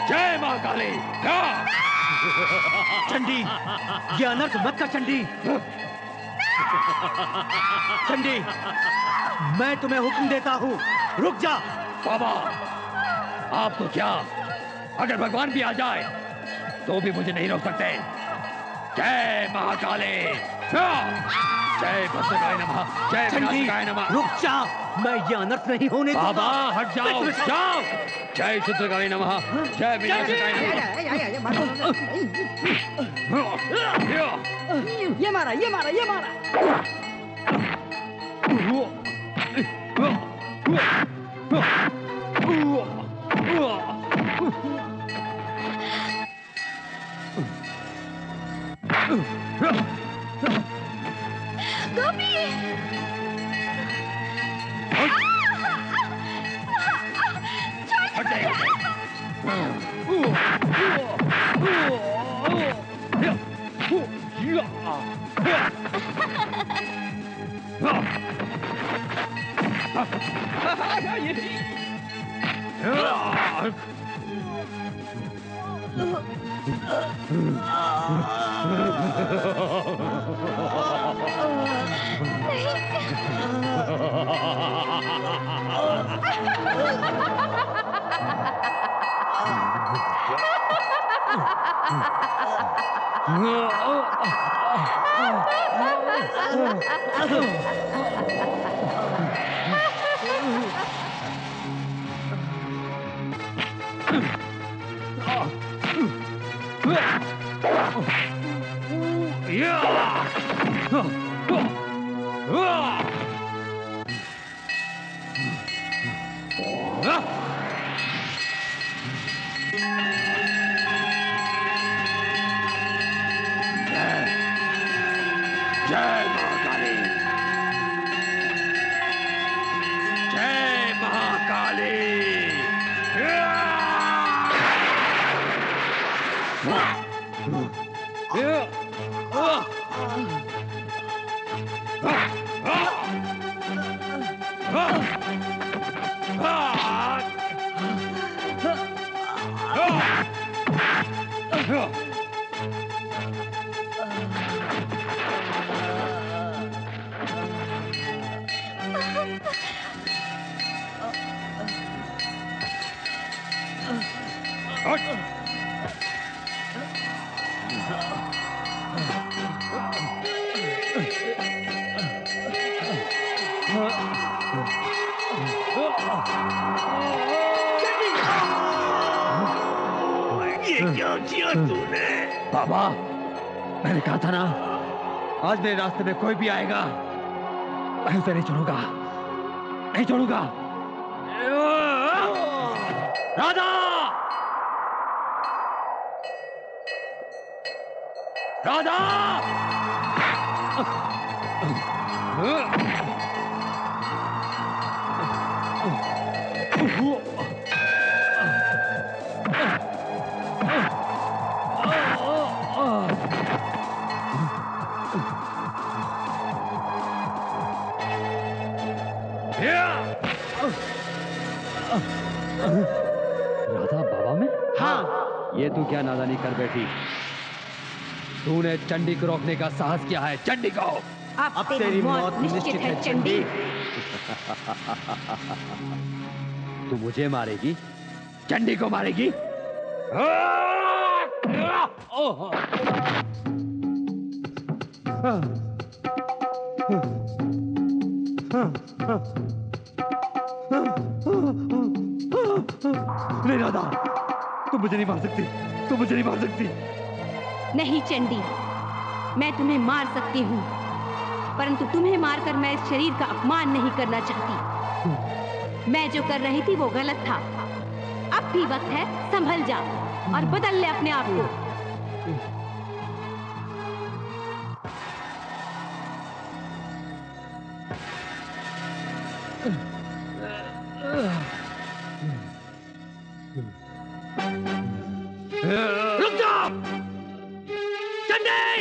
जय महाकाली। चंडी, ये अनर्थ मत कर चंडी। चंडी, मैं तुम्हें हुक्म देता हूँ, रुक जा। बाबा, आप तो क्या, अगर भगवान भी आ जाए तो भी मुझे नहीं रोक सकते। जय महाकाली, जय भद्रकाय नमः, जय चंडी, विनाशकाय नमः। रुक जा, मैं ये अनर्थ नहीं होने दूंगा। बाबा हट जाओ, जाओ। जय शुद्रकाय नमः, जय विनाशकाय नमः। ये मारा, ये मारा, ये मारा। गोपी! जय महाकाली, जय महाकाली। ये क्या किया तूने? बाबा, मैंने कहा था ना, आज मेरे रास्ते में कोई भी आएगा मैं उसे नहीं छोड़ूंगा, नहीं छोड़ूंगा। राधा, राधा, राधा बाबा में? हाँ। ये तू क्या नादानी कर बैठी? तूने चंडी को रोकने का साहस किया है। चंडी को अब तेरी मौत निश्चित है चंडी। तू मुझे मारेगी, चंडी को मारेगी? नहीं राधा, तू मुझे नहीं मार सकती, तू मुझे नहीं मार सकती। नहीं चंडी, मैं तुम्हें मार सकती हूँ, परंतु तुम्हें मारकर मैं इस शरीर का अपमान नहीं करना चाहती। मैं जो कर रही थी वो गलत था। अब भी वक्त है, संभल जा और बदल ले अपने आप को। रुक जाओ चंडी!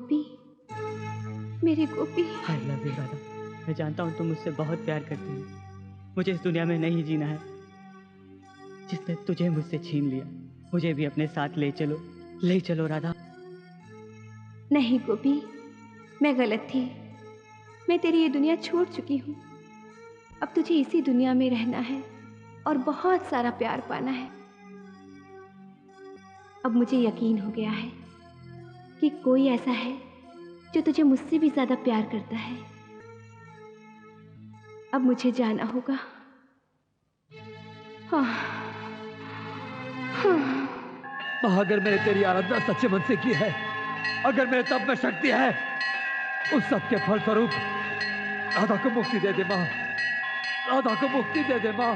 गोपी, मेरी Gopi. I love you Radha. मैं जानता हूँ तुम मुझसे बहुत प्यार करती हो। मुझे इस दुनिया में नहीं जीना है जिसने तुझे मुझसे छीन लिया। मुझे भी अपने साथ ले चलो राधा। नहीं गोपी, मैं गलत थी। मैं तेरी ये दुनिया छोड़ चुकी हूँ। अब तुझे इसी दुनिया में रहना है और बहुत सारा प्यार पाना है। अब मुझे यकीन हो गया है कि कोई ऐसा है जो तुझे मुझसे भी ज्यादा प्यार करता है। अब मुझे जाना होगा। हाँ। अगर मैंने तेरी आराधना सच्चे मन से की है, अगर मेरे तप में शक्ति है, उस सब के फलस्वरूप राधा को मुक्ति दे दे माँ। राधा को मुक्ति दे दे माँ।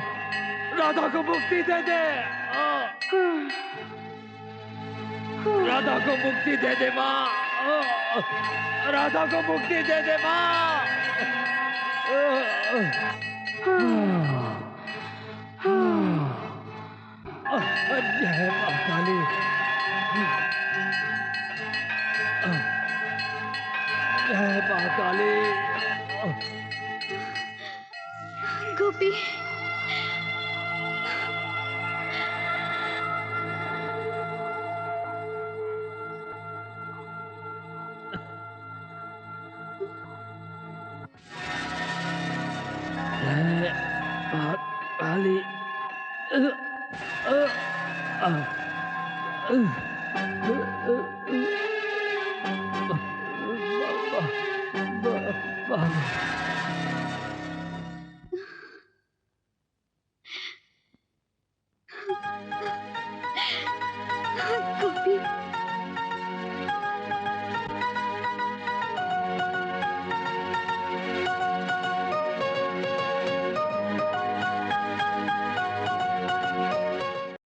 राधा को मुक्ति दे दे। राधा को मुक्ति दे दे माँ। राधा को मुक्ति दे दे माँ। जय माँ काली। जय माँ काली। गोपी, जय माँ काली।